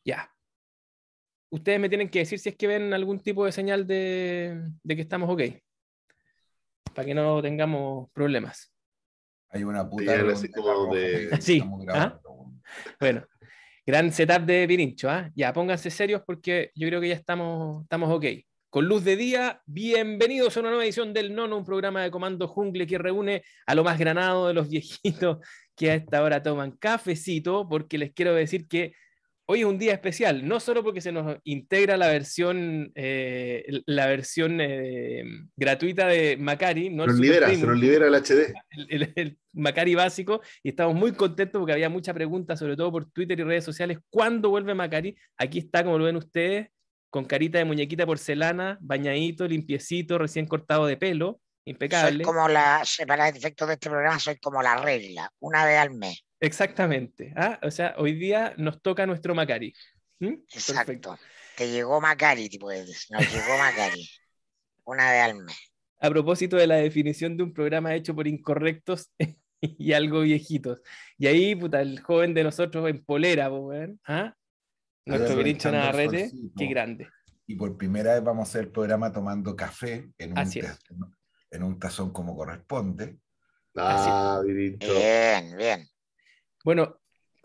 Ya. Ustedes me tienen que decir si es que ven algún tipo de señal de que estamos ok, para que no tengamos problemas. Hay una puta Señal así redondela como roja que de... Sí, estamos ¿ah? grabando, weón. Bueno, gran setup de Pirincho, ¿ah? Ya, pónganse serios porque yo creo que ya estamos ok. Con luz de día, bienvenidos a una nueva edición del Nono, un programa de Comando Jungle que reúne a lo más granado de los viejitos que a esta hora toman cafecito, porque les quiero decir que hoy es un día especial, no solo porque se nos integra la versión gratuita de Macari, no el Super Se Premium, nos libera el HD. el Macari básico, y estamos muy contentos porque había mucha pregunta, sobre todo por Twitter y redes sociales, ¿cuándo vuelve Macari? Aquí está, como lo ven ustedes, con carita de muñequita de porcelana, bañadito, limpiecito, recién cortado de pelo, Soy impecable. como para efectos de este programa, soy como la regla, una vez al mes. Exactamente. ¿Ah? O sea, hoy día nos toca nuestro Macari. ¿Mm? Perfecto. Exacto. Te llegó Macari, tipo, nos llegó Macari, una vez al mes. A propósito de la definición de un programa hecho por incorrectos y algo viejitos. Y ahí, puta, el joven de nosotros en polera, po, weón. ¿Ah? Nuestro Grincho Aprovechando el Navarrete, solcito. qué grande. Y por primera vez vamos a hacer el programa tomando café Así es. en un tazón como corresponde. Ah, Virincho. Bien, bien. Bueno,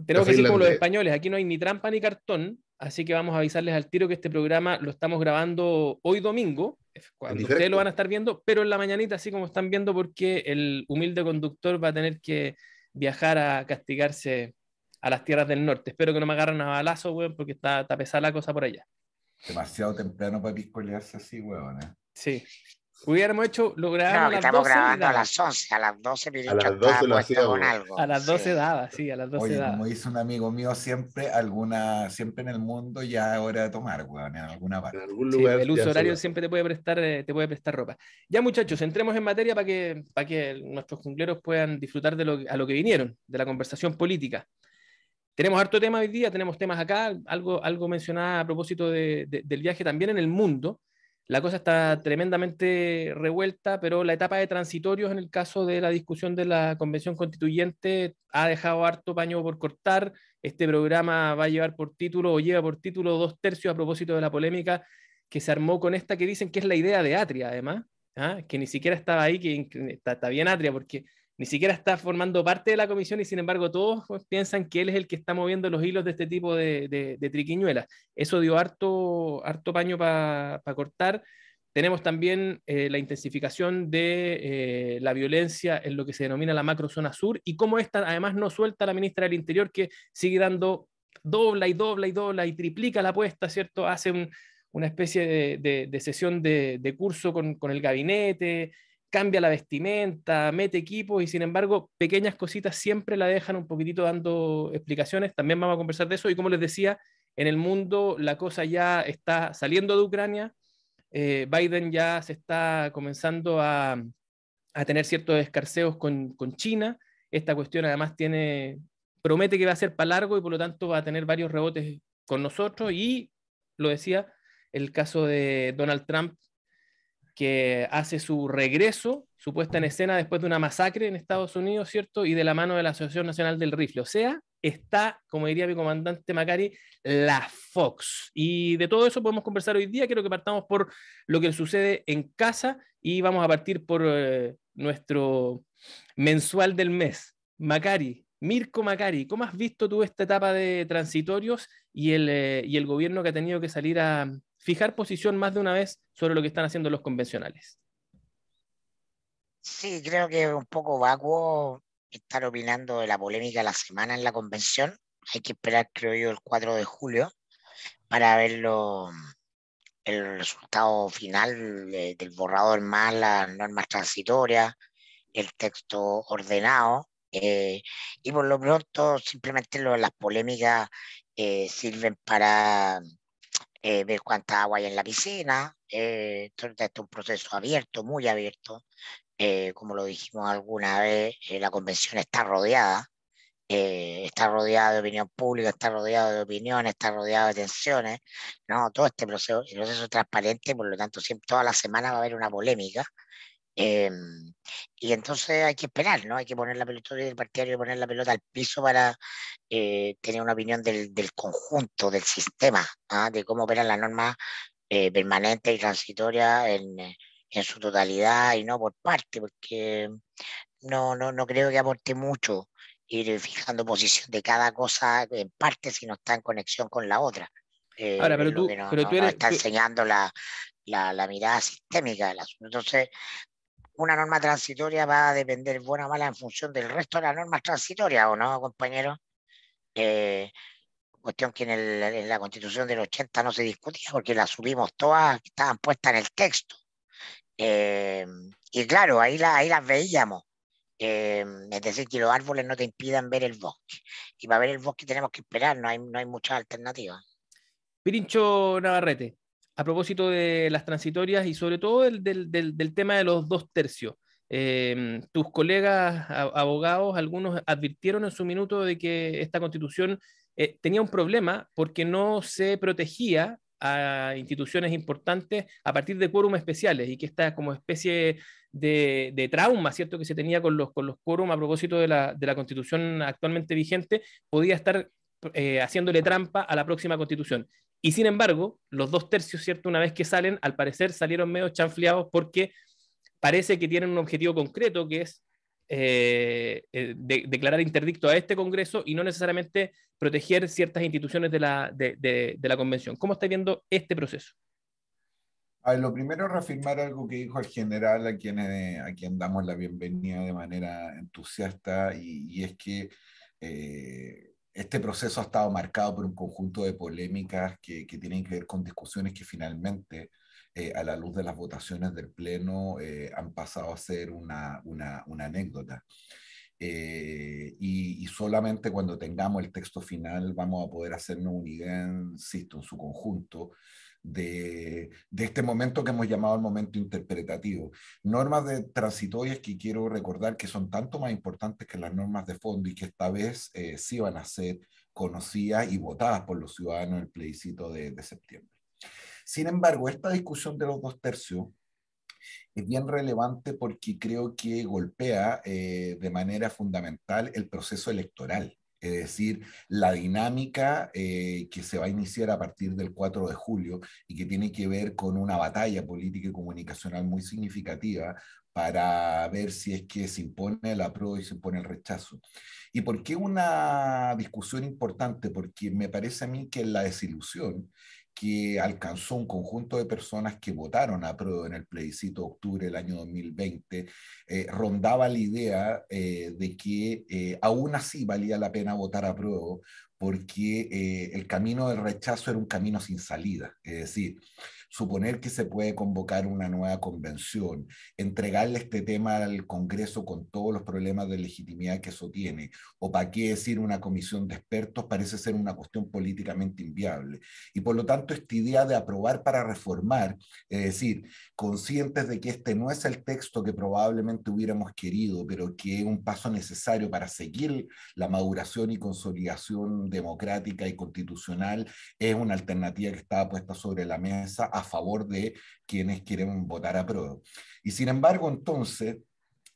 tenemos que Café decir como los irlandés. españoles, aquí no hay ni trampa ni cartón, así que vamos a avisarles al tiro que este programa lo estamos grabando hoy domingo, cuando ustedes lo van a estar viendo, pero en la mañanita, así como están viendo, porque el humilde conductor va a tener que viajar a castigarse a las tierras del norte. Espero que no me agarren a balazo, weón, porque está pesada la cosa por allá. Demasiado temprano para piscolearse así, weón. Sí. Hubiéramos hecho, lo No, grabamos a que las estamos 12 y grabando a daba. las 11, a las 12 A Pirincho las está 12 lo puesto con hacíamos. algo. A las 12 Sí. daba, sí, a las 12 Oye, daba. como dice un amigo mío, siempre siempre en el mundo ya es hora de tomar, weón, en alguna En parte. algún Sí, lugar el ya uso son horario las 12. siempre te puede prestar ropa. Ya, muchachos, entremos en materia para que nuestros jungleros puedan disfrutar a lo que vinieron, de la conversación política. Tenemos harto tema hoy día, tenemos temas acá, algo mencionado a propósito del viaje también en el mundo. La cosa está tremendamente revuelta, pero la etapa de transitorios en el caso de la discusión de la Convención Constituyente ha dejado harto paño por cortar. Este programa va a llevar por título o lleva por título 2/3 a propósito de la polémica que se armó con esta que dicen que es la idea de Atria, además, ¿ah? Que ni siquiera estaba ahí, que está bien Atria, porque ni siquiera está formando parte de la comisión y sin embargo todos pues, piensan que él es el que está moviendo los hilos de este tipo de triquiñuelas. Eso dio harto paño para cortar. Tenemos también la intensificación de la violencia en lo que se denomina la macrozona sur y cómo esta además no suelta a la ministra del Interior que sigue dando dobla y dobla y dobla y triplica la apuesta, ¿cierto? Hace una especie de sesión de curso con el gabinete, cambia la vestimenta, mete equipos y sin embargo pequeñas cositas siempre la dejan un poquitito dando explicaciones. También vamos a conversar de eso y como les decía, en el mundo la cosa ya está saliendo de Ucrania. Biden ya se está comenzando a tener ciertos escarceos con China. Esta cuestión además promete que va a ser para largo y por lo tanto va a tener varios rebotes con nosotros y lo decía, el caso de Donald Trump que hace su regreso, su puesta en escena después de una masacre en Estados Unidos, ¿cierto? Y de la mano de la Asociación Nacional del Rifle. O sea, está, como diría mi comandante Macari, la Fox. Y de todo eso podemos conversar hoy día. Quiero que partamos por lo que sucede en casa y vamos a partir por nuestro mensual del mes. Macari, Mirko Macari, ¿cómo has visto tú esta etapa de transitorios y el gobierno que ha tenido que salir a fijar posición más de una vez sobre lo que están haciendo los convencionales? Sí, creo que es un poco vacuo estar opinando de la polémica de la semana en la convención. Hay que esperar, creo yo, el 4 de julio para verlo, el resultado final del borrador más las normas transitorias, el texto ordenado. Y por lo pronto, simplemente las polémicas sirven para ver cuánta agua hay en la piscina. Esto es un proceso abierto, muy abierto. Como lo dijimos alguna vez, la convención está rodeada de opinión pública, está rodeada de opiniones, está rodeada de tensiones, ¿no? Todo este proceso, el proceso es transparente, por lo tanto, siempre, toda la semana va a haber una polémica. Eh, y entonces hay que esperar, ¿no? Hay que poner la pelota del partidario, poner la pelota al piso para tener una opinión del conjunto, del sistema, ¿ah? De cómo operan las normas permanentes y transitorias en su totalidad y no por parte, porque no creo que aporte mucho ir fijando posición de cada cosa en parte si no está en conexión con la otra. Ahora, Es lo que pero tú nos eres, está enseñando la mirada sistémica del asunto. Entonces, una norma transitoria va a depender buena o mala en función del resto de las normas transitorias, ¿o no, compañero? Eh, Cuestión que en la Constitución del 80 no se discutía porque las subimos todas, estaban puestas en el texto. Eh, y claro, ahí las veíamos. Es decir, que los árboles no te impidan ver el bosque. Y para ver el bosque tenemos que esperar, no hay muchas alternativas. Pirincho Navarrete, a propósito de las transitorias y sobre todo del tema de los 2 tercios. Tus colegas abogados, algunos advirtieron en su minuto de que esta constitución tenía un problema porque no se protegía a instituciones importantes a partir de quórum especiales y que esta como especie de trauma, ¿cierto?, que se tenía con los quórum a propósito de la constitución actualmente vigente, podía estar haciéndole trampa a la próxima constitución. Y sin embargo, los 2 tercios, ¿cierto? Una vez que salen, al parecer salieron medio chanfleados porque parece que tienen un objetivo concreto que es declarar interdicto a este Congreso y no necesariamente proteger ciertas instituciones de la Convención. ¿Cómo está viendo este proceso? A ver, lo primero es reafirmar algo que dijo el general, a quien damos la bienvenida de manera entusiasta, y es que este proceso ha estado marcado por un conjunto de polémicas que tienen que ver con discusiones que finalmente, a la luz de las votaciones del Pleno, han pasado a ser una anécdota. Y solamente cuando tengamos el texto final vamos a poder hacernos una idea, insisto, en su conjunto, de este momento que hemos llamado el momento interpretativo. Normas transitorias que quiero recordar que son tanto más importantes que las normas de fondo y que esta vez sí van a ser conocidas y votadas por los ciudadanos en el plebiscito de septiembre. Sin embargo, esta discusión de los 2 tercios es bien relevante porque creo que golpea de manera fundamental el proceso electoral. Es decir, la dinámica que se va a iniciar a partir del 4 de julio y que tiene que ver con una batalla política y comunicacional muy significativa para ver si es que se impone el apruebo y se impone el rechazo. ¿Y por qué una discusión importante? Porque me parece a mí que la desilusión que alcanzó un conjunto de personas que votaron a prueba en el plebiscito de octubre del año 2020, rondaba la idea de que aún así valía la pena votar a prueba porque el camino del rechazo era un camino sin salida. Es decir, suponer que se puede convocar una nueva convención, entregarle este tema al Congreso con todos los problemas de legitimidad que eso tiene, o para qué decir una comisión de expertos, parece ser una cuestión políticamente inviable. Y por lo tanto, esta idea de aprobar para reformar, es decir, conscientes de que este no es el texto que probablemente hubiéramos querido, pero que es un paso necesario para seguir la maduración y consolidación democrática y constitucional, es una alternativa que estaba puesta sobre la mesa a favor de quienes quieren votar a prueba. Y sin embargo, entonces,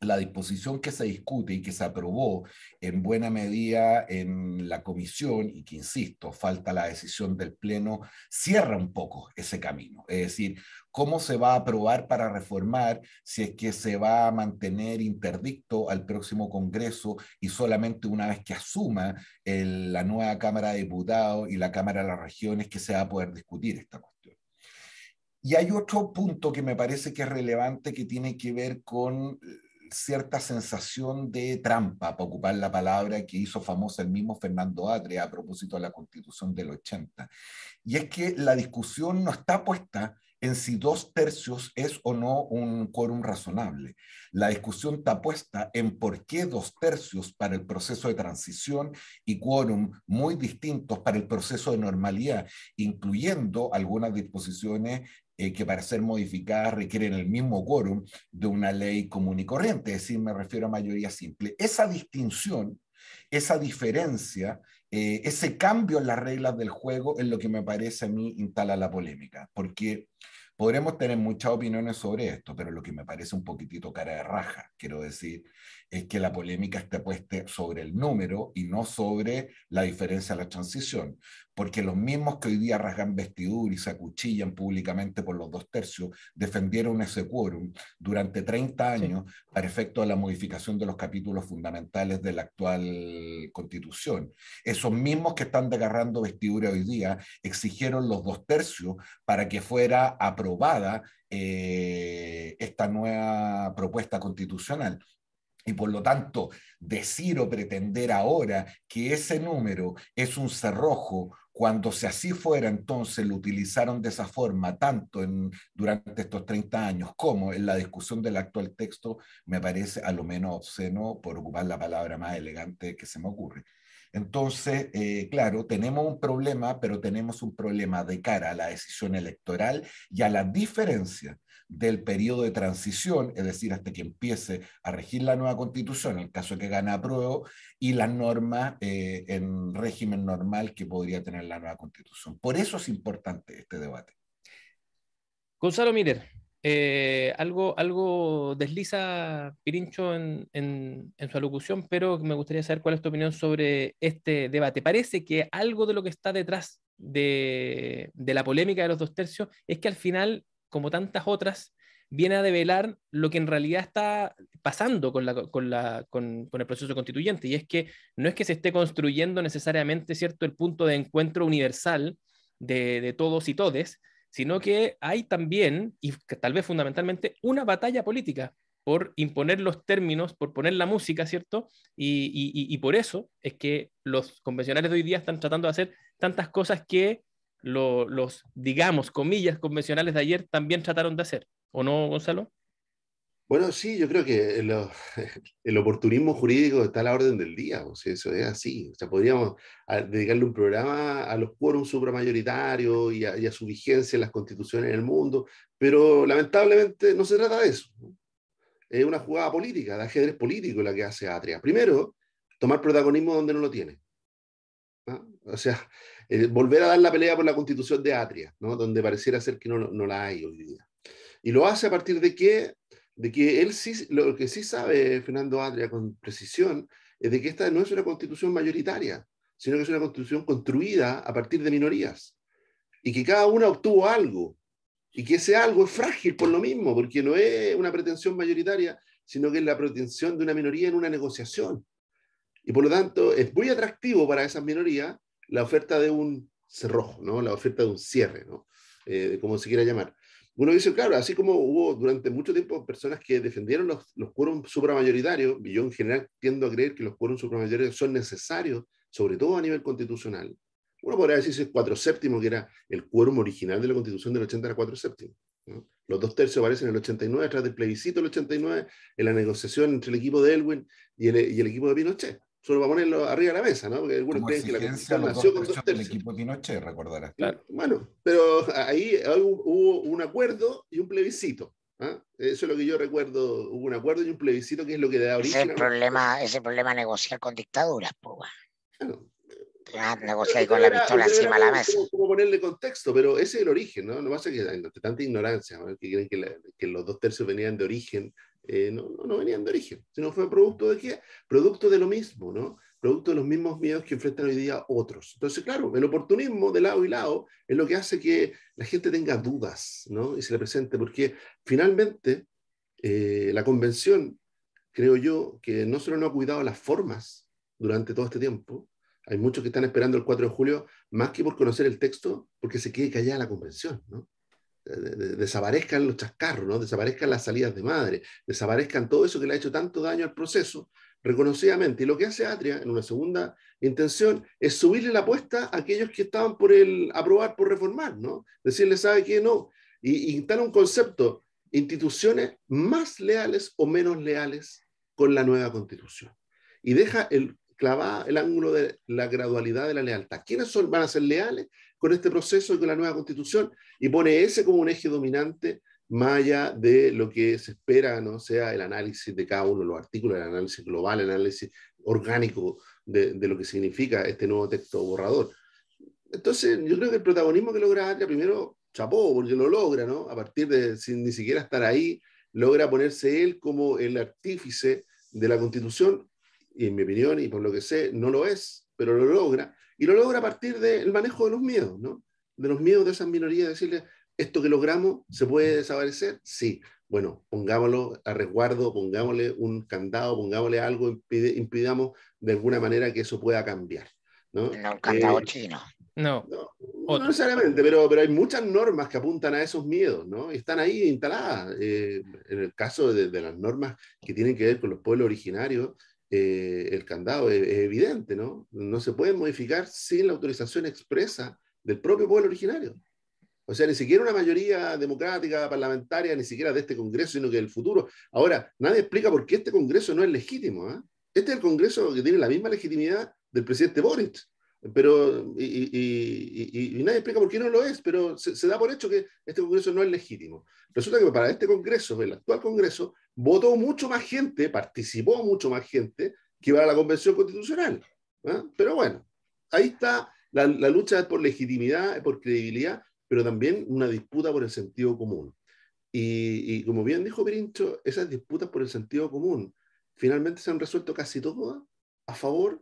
la disposición que se discute y que se aprobó en buena medida en la comisión y que, insisto, falta la decisión del Pleno, cierra un poco ese camino. Es decir, ¿cómo se va a aprobar para reformar si es que se va a mantener interdicto al próximo Congreso y solamente una vez que asuma la nueva Cámara de Diputados y la Cámara de las Regiones que se va a poder discutir esta cuestión? Y hay otro punto que me parece que es relevante que tiene que ver con cierta sensación de trampa, para ocupar la palabra que hizo famosa el mismo Fernando Atria a propósito de la Constitución del 80. Y es que la discusión no está puesta en si 2 tercios es o no un quórum razonable. La discusión está puesta en por qué 2 tercios para el proceso de transición y quórum muy distintos para el proceso de normalidad, incluyendo algunas disposiciones que para ser modificadas requieren el mismo quórum de una ley común y corriente, es decir, me refiero a mayoría simple. Esa distinción, esa diferencia, ese cambio en las reglas del juego es lo que me parece a mí instala la polémica, porque Podremos tener muchas opiniones sobre esto, pero lo que me parece un poquitito cara de raja, quiero decir, es que la polémica esté puesta sobre el número y no sobre la diferencia de la transición, porque los mismos que hoy día rasgan vestidura y se acuchillan públicamente por los 2/3 defendieron ese quórum durante 30 años sí, para efecto de la modificación de los capítulos fundamentales de la actual Constitución. Esos mismos que están desgarrando vestidura hoy día exigieron los 2/3 para que fuera aprobada esta nueva propuesta constitucional. Y por lo tanto, decir o pretender ahora que ese número es un cerrojo, cuando si así fuera, entonces lo utilizaron de esa forma, tanto durante estos 30 años como en la discusión del actual texto, me parece a lo menos obsceno, por ocupar la palabra más elegante que se me ocurre. Entonces, claro, tenemos un problema, pero tenemos un problema de cara a la decisión electoral y a la diferencia del periodo de transición, es decir, hasta que empiece a regir la nueva constitución, en el caso de que gane apruebo, y las normas en régimen normal que podría tener la nueva constitución. Por eso es importante este debate. Gonzalo Miller, algo desliza Pirincho en su alocución, pero me gustaría saber cuál es tu opinión sobre este debate. Parece que algo de lo que está detrás de la polémica de los 2/3 es que al final, como tantas otras, viene a develar lo que en realidad está pasando con el proceso constituyente, y es que no es que se esté construyendo necesariamente, ¿cierto?, el punto de encuentro universal de todos y todes, sino que hay también, y tal vez fundamentalmente, una batalla política por imponer los términos, por poner la música, ¿cierto? Y por eso es que los convencionales de hoy día están tratando de hacer tantas cosas que los, digamos, comillas, convencionales de ayer también trataron de hacer. ¿O no, Gonzalo? Bueno, sí, yo creo que el oportunismo jurídico está a la orden del día, o sea, eso es así. O sea, podríamos dedicarle un programa a los quórums supramayoritarios y a su vigencia en las constituciones del mundo, pero lamentablemente no se trata de eso, ¿no? Es una jugada política, de ajedrez político la que hace Atria. Primero, tomar protagonismo donde no lo tiene, ¿no? O sea, volver a dar la pelea por la constitución de Atria, ¿no? Donde pareciera ser que no la hay hoy día. Y lo hace a partir de que él sí, lo que sí sabe Fernando Atria con precisión, es de que esta no es una constitución mayoritaria, sino que es una constitución construida a partir de minorías, y que cada una obtuvo algo, y que ese algo es frágil por lo mismo, porque no es una pretensión mayoritaria, sino que es la pretensión de una minoría en una negociación. Y por lo tanto, es muy atractivo para esas minorías la oferta de un cerrojo, ¿no? La oferta de un cierre, ¿no? Como se quiera llamar. Uno dice, claro, así como hubo durante mucho tiempo personas que defendieron los quórums supramayoritarios, y yo en general tiendo a creer que los quórums supramayoritarios son necesarios, sobre todo a nivel constitucional. Uno podría decirse 4/7, que era el quórum original de la Constitución del 80, era 4/7, ¿no? Los 2/3 aparecen en el 89, tras del plebiscito del 89, en la negociación entre el equipo de Elwin y el equipo de Pinochet. Solo para ponerlo arriba de la mesa, ¿no? Porque algunos Como creen que la exigencia, Constitución los nació con 2/3 del 2/3. equipo Pinochet, recordarás. Claro. Bueno, pero ahí hubo un acuerdo y un plebiscito, ¿ah? Eso es lo que yo recuerdo. Hubo un acuerdo y un plebiscito, que es lo que da origen ese problema negociar con dictaduras, pues, bueno, negociar con la pistola encima de la mesa. como ponerle contexto, pero ese es el origen, ¿no? No pasa que hay tanta ignorancia, ¿no? Que creen que los 2/3 venían de origen. No venían de origen, sino fue producto de qué? Producto de lo mismo, ¿no? Producto de los mismos miedos que enfrentan hoy día otros. Entonces, claro, el oportunismo de lado y lado es lo que hace que la gente tenga dudas, ¿no? Y se le presente, porque finalmente la convención, creo yo, que no solo no ha cuidado las formas durante todo este tiempo. Hay muchos que están esperando el 4 de julio, más que por conocer el texto, porque se quede callada la convención, ¿no? Desaparezcan los chascarros, ¿no? Desaparezcan las salidas de madre, desaparezcan todo eso que le ha hecho tanto daño al proceso, reconocidamente. Y lo que hace Atria, en una segunda intención, es subirle la apuesta a aquellos que estaban por el aprobar, por reformar, ¿no? Decirle, ¿sabe qué? No. Y instala un concepto: instituciones más leales o menos leales con la nueva constitución. Y deja clavada el ángulo de la gradualidad de la lealtad. ¿Quiénes van a ser leales con este proceso y con la nueva constitución? Y pone ese como un eje dominante, más allá de lo que se espera, ¿no? Sea el análisis de cada uno de los artículos, el análisis global, el análisis orgánico de lo que significa este nuevo texto borrador. Entonces, yo creo que el protagonismo que logra Atria, primero, chapó, porque lo logra, ¿no? A partir de, sin ni siquiera estar ahí, logra ponerse él como el artífice de la Constitución, y en mi opinión, y por lo que sé, no lo es, pero lo logra, y lo logra a partir del manejo de los miedos, ¿no? De los miedos de esas minorías, decirle, esto que logramos, ¿se puede desaparecer? Sí. Bueno, pongámoslo a resguardo, pongámosle un candado, pongámosle algo, impidamos de alguna manera que eso pueda cambiar, ¿no? No un candado chino. No, no necesariamente, pero hay muchas normas que apuntan a esos miedos, ¿no? Y están ahí instaladas. En el caso de las normas que tienen que ver con los pueblos originarios, el candado es evidente, ¿no? No se puede modificar sin la autorización expresa del propio pueblo originario. O sea, ni siquiera una mayoría democrática, parlamentaria, ni siquiera de este Congreso, sino que del futuro. Ahora, nadie explica por qué este Congreso no es legítimo, ¿eh? Este es el Congreso que tiene la misma legitimidad del presidente Boric, pero, y nadie explica por qué no lo es, pero se da por hecho que este Congreso no es legítimo. Resulta que para este Congreso, el actual Congreso, votó mucho más gente, participó mucho más gente que para la Convención Constitucional, ¿eh? Pero bueno, ahí está la lucha por legitimidad, por credibilidad, pero también una disputa por el sentido común. Y como bien dijo Pirincho, esas disputas por el sentido común finalmente se han resuelto casi todas a favor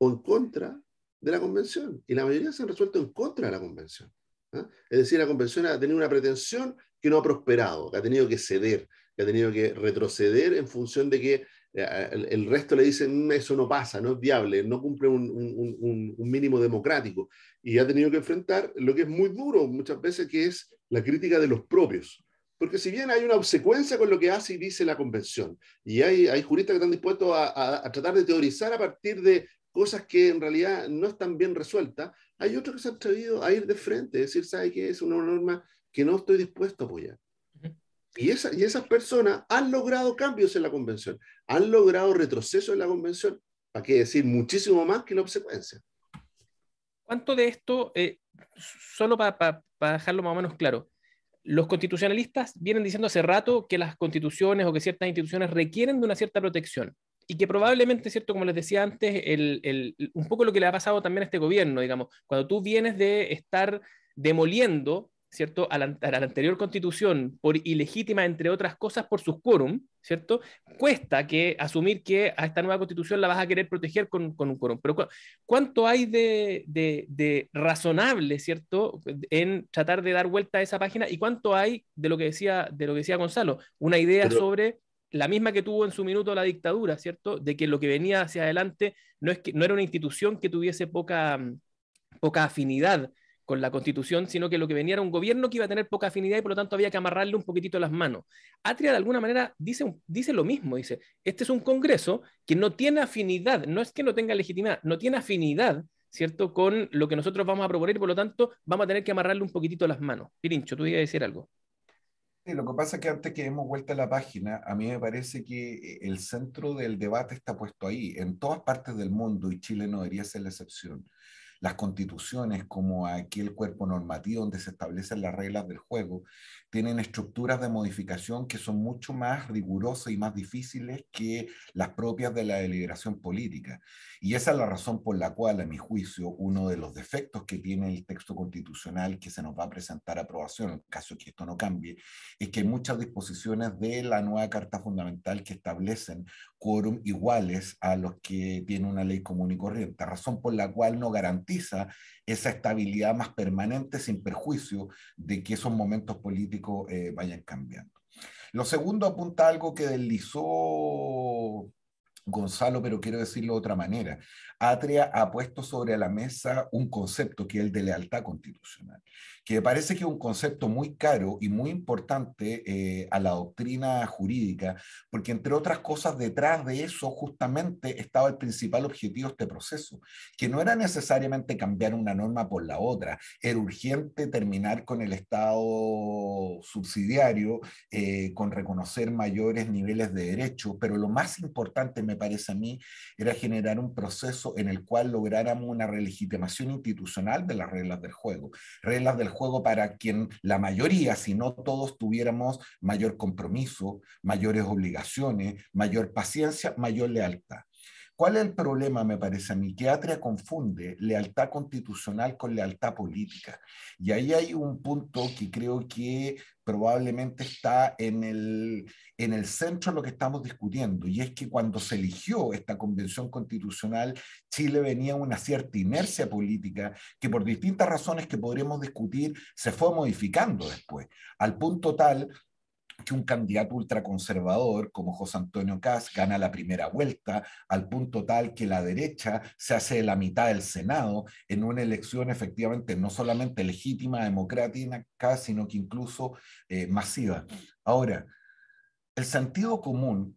o en contra de la convención. Y la mayoría se han resuelto en contra de la convención, ¿eh? Es decir, la convención ha tenido una pretensión que no ha prosperado, que ha tenido que ceder, que ha tenido que retroceder en función de que el resto le dicen eso no pasa, no es viable, no cumple un mínimo democrático, y ha tenido que enfrentar lo que es muy duro muchas veces, que es la crítica de los propios. Porque si bien hay una obsecuencia con lo que hace y dice la convención, y hay juristas que están dispuestos a tratar de teorizar a partir de cosas que en realidad no están bien resueltas, hay otros que se han atrevido a ir de frente, es decir, ¿sabe qué? Es una norma que no estoy dispuesto a apoyar. Y esas personas han logrado cambios en la convención, han logrado retroceso en la convención, ¿para qué decir? Muchísimo más que la obsecuencia. ¿Cuánto de esto, solo para dejarlo más o menos claro, los constitucionalistas vienen diciendo hace rato que las constituciones o que ciertas instituciones requieren de una cierta protección? Y que probablemente, ¿cierto? Como les decía antes, un poco lo que le ha pasado también a este gobierno, digamos, cuando tú vienes de estar demoliendo, ¿cierto? A la anterior constitución por ilegítima, entre otras cosas, por sus quórum, ¿cierto? Cuesta que asumir que a esta nueva constitución la vas a querer proteger con un quórum. Pero ¿cuánto hay de razonable, ¿cierto? En tratar de dar vuelta a esa página, y cuánto hay de lo que decía Gonzalo, una idea sobre la misma que tuvo en su minuto la dictadura, ¿cierto? De que lo que venía hacia adelante no era una institución que tuviese poca afinidad con la Constitución, sino que lo que venía era un gobierno que iba a tener poca afinidad y por lo tanto había que amarrarle un poquitito las manos. Atria de alguna manera dice lo mismo, dice, este es un Congreso que no tiene afinidad, no es que no tenga legitimidad, no tiene afinidad, ¿cierto?, con lo que nosotros vamos a proponer y por lo tanto vamos a tener que amarrarle un poquitito las manos. Pirincho, tú ibas a decir algo. Sí, lo que pasa es que antes que demos vuelta a la página, a mí me parece que el centro del debate está puesto ahí. En todas partes del mundo, y Chile no debería ser la excepción, las constituciones, como aquel cuerpo normativo donde se establecen las reglas del juego, tienen estructuras de modificación que son mucho más rigurosas y más difíciles que las propias de la deliberación política. Y esa es la razón por la cual, a mi juicio, uno de los defectos que tiene el texto constitucional que se nos va a presentar a aprobación, en caso de que esto no cambie, es que hay muchas disposiciones de la nueva Carta Fundamental que establecen quórum iguales a los que tiene una ley común y corriente, razón por la cual no garantiza esa estabilidad más permanente sin perjuicio de que esos momentos políticos vayan cambiando. Lo segundo apunta a algo que deslizó Gonzalo, pero quiero decirlo de otra manera. Atria ha puesto sobre la mesa un concepto que es el de lealtad constitucional, que me parece que es un concepto muy caro y muy importante a la doctrina jurídica, porque entre otras cosas detrás de eso justamente estaba el principal objetivo de este proceso, que no era necesariamente cambiar una norma por la otra, era urgente terminar con el Estado subsidiario, con reconocer mayores niveles de derechos, pero lo más importante me parece a mí era generar un proceso en el cual lográramos una relegitimación institucional de las reglas del juego para quien la mayoría, si no todos, tuviéramos mayor compromiso, mayores obligaciones, mayor paciencia, mayor lealtad. ¿Cuál es el problema, me parece a mí? Que Atria confunde lealtad constitucional con lealtad política. Y ahí hay un punto que creo que probablemente está en el centro de lo que estamos discutiendo, y es que cuando se eligió esta convención constitucional, Chile venía una cierta inercia política que por distintas razones que podríamos discutir se fue modificando después, al punto tal que un candidato ultraconservador como José Antonio Kast gana la primera vuelta, al punto tal que la derecha se hace de la mitad del Senado en una elección efectivamente no solamente legítima, democrática, sino que incluso masiva. Ahora, el sentido común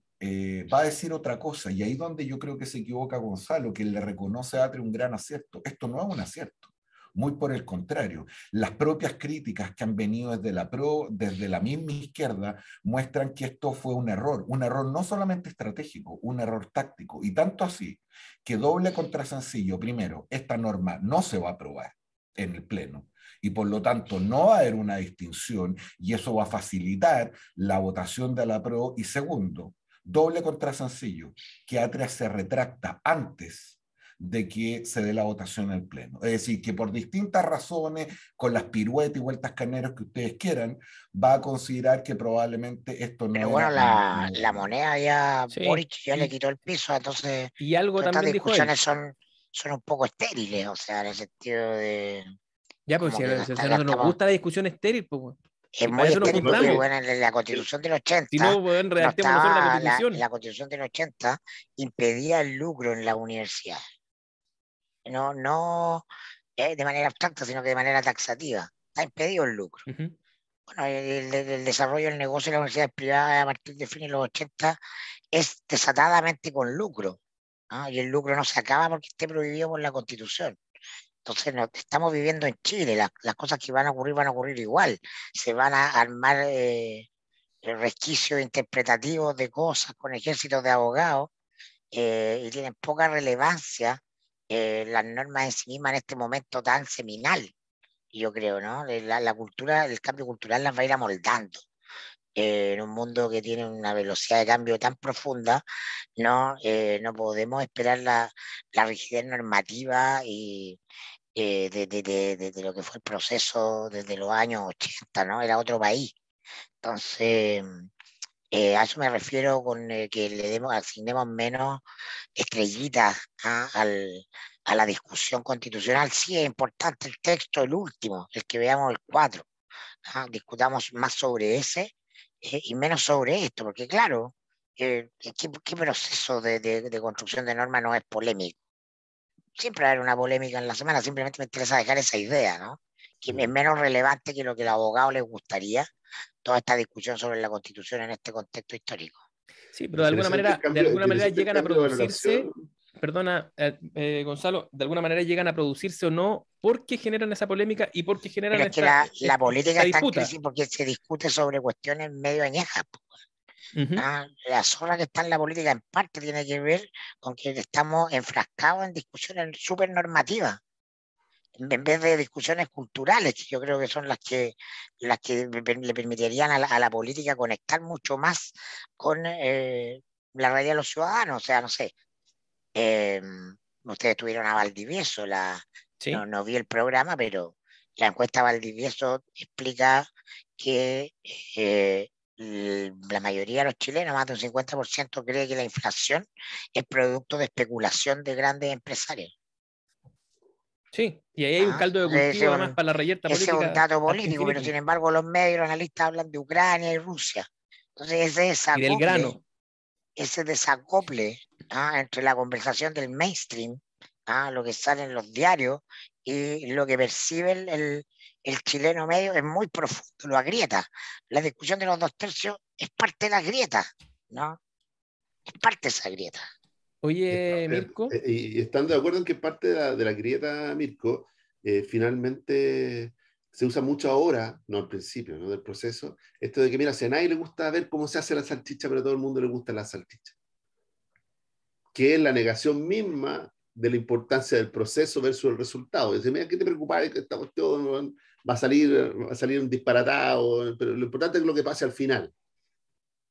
va a decir otra cosa, y ahí donde yo creo que se equivoca Gonzalo, que le reconoce a Atri un gran acierto. Esto no es un acierto. Muy por el contrario, las propias críticas que han venido desde la PRO, desde la misma izquierda, muestran que esto fue un error no solamente estratégico, un error táctico, y tanto así que doble contra sencillo. Primero, esta norma no se va a aprobar en el Pleno, y por lo tanto no va a haber una distinción, y eso va a facilitar la votación de la PRO. Y segundo, doble contra sencillo, que Atria se retracta antes de que se dé la votación en el Pleno. Es decir, que por distintas razones, con las piruetas y vueltas carneros que ustedes quieran, va a considerar que probablemente esto no Pero era bueno, la moneda ya, Sí, Boric ya le quitó el piso, entonces y algo todas estas también dijo él. discusiones son un poco estériles, o sea, en el sentido de Ya, pues como si que a nosotros nos gastamos. gusta la discusión estéril, pues, weón. Es Si para muy eso nos No, estéril no, porque, juntamos. bueno, en la Constitución del Si 80 no, weón, no redactemos nosotros la estaba, constitución. la Constitución del 80 impedía el lucro en la universidad. No, no de manera abstracta, sino que de manera taxativa. Está impedido el lucro. Ujú. Bueno, el desarrollo del negocio de las universidades privadas a partir de fines de los 80 es desatadamente con lucro, ¿no? Y el lucro no se acaba porque esté prohibido por la Constitución. Entonces, estamos viviendo en Chile, las cosas que van a ocurrir igual. Se van a armar resquicios interpretativos de cosas con ejércitos de abogados y tienen poca relevancia las normas en sí mismas en este momento tan seminal, yo creo, ¿no? La cultura, el cambio cultural las va a ir amoldando. En un mundo que tiene una velocidad de cambio tan profunda, no, no podemos esperar la rigidez normativa y, de lo que fue el proceso desde los años 80, ¿no? Era otro país. Entonces, a eso me refiero con que asignemos menos estrellitas, ¿ah? A la discusión constitucional. Sí es importante el texto, el último, el que veamos el 4. ¿Ah? Discutamos más sobre ese y menos sobre esto, porque claro, ¿qué proceso de construcción de normas no es polémico? Siempre va a haber una polémica en la semana, simplemente me interesa dejar esa idea, ¿no? Que es menos relevante que lo que a los abogados les gustaría, toda esta discusión sobre la Constitución en este contexto histórico. Sí, pero de alguna manera interesante el llegan a cambio de producirse, valoración. perdona, Gonzalo, de alguna manera llegan a producirse o no, porque generan esa polémica y porque generan Pero es que la política esta está en disputa. crisis porque se discute sobre cuestiones medio añejas. Ujú. La zorra que está en la política en parte tiene que ver con que estamos enfrascados en discusiones súper normativas, en vez de discusiones culturales, que yo creo que son las que le permitirían a la política conectar mucho más con la realidad de los ciudadanos. O sea, no sé, eh, ustedes tuvieron a Valdivieso, no, Sí. no vi el programa, pero la encuesta Valdivieso explica que la mayoría de los chilenos, más de un 50%, cree que la inflación es producto de especulación de grandes empresarios. Sí, y ahí hay un ¿Ah? caldo de Ese cultivo es además un, para la reyerta ese es un política dato hasta político, pero infinito. sin embargo los medios, los analistas hablan de Ucrania y Rusia. Entonces Y del grano. ese desacople entre la conversación del mainstream, lo que sale en los diarios y lo que percibe el chileno medio es muy profundo, lo agrieta. La discusión de los 2/3 es parte de la grieta, ¿no? Es parte de esa grieta. Oye, Mirko. Y están de acuerdo en que parte de la grieta, Mirko, finalmente se usa mucho ahora, no al principio, ¿no? Del proceso, esto de que, mira, si a nadie le gusta ver cómo se hace la salchicha, pero a todo el mundo le gusta la salchicha. Que es la negación misma de la importancia del proceso versus el resultado. Dice, mira, ¿qué te preocupa? Esta cuestión va a salir un disparatado, pero lo importante es lo que pase al final.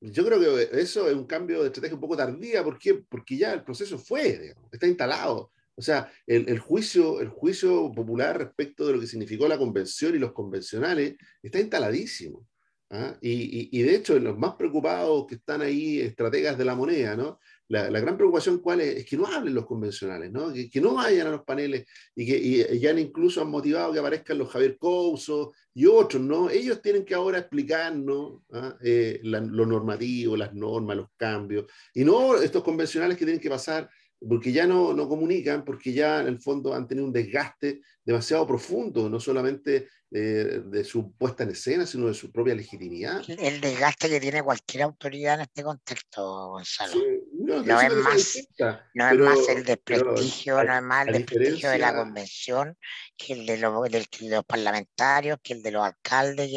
Yo creo que eso es un cambio de estrategia un poco tardía. ¿Por qué? Porque ya el proceso fue, digamos, está instalado. O sea, el juicio popular respecto de lo que significó la convención y los convencionales está instaladísimo. ¿Ah? Y de hecho, los más preocupados que están ahí, estrategas de la moneda, ¿no? La gran preocupación cuál es que no hablen los convencionales, ¿no? Que no vayan a los paneles y ya incluso han motivado que aparezcan los Javier Couso y otros, ¿no? Ellos tienen que ahora explicarnos, ¿ah? Lo normativo, las normas, los cambios, y no estos convencionales que tienen que pasar porque ya no comunican, porque ya en el fondo han tenido un desgaste demasiado profundo, no solamente de su puesta en escena, sino de su propia legitimidad. El desgaste que tiene cualquier autoridad en este contexto, Gonzalo. Sí, no estoy No es diciendo que sea más, distinta, no es más el pero desprestigio, no es más el a desprestigio de la diferencia, convención que el de los parlamentarios, que el de los alcaldes,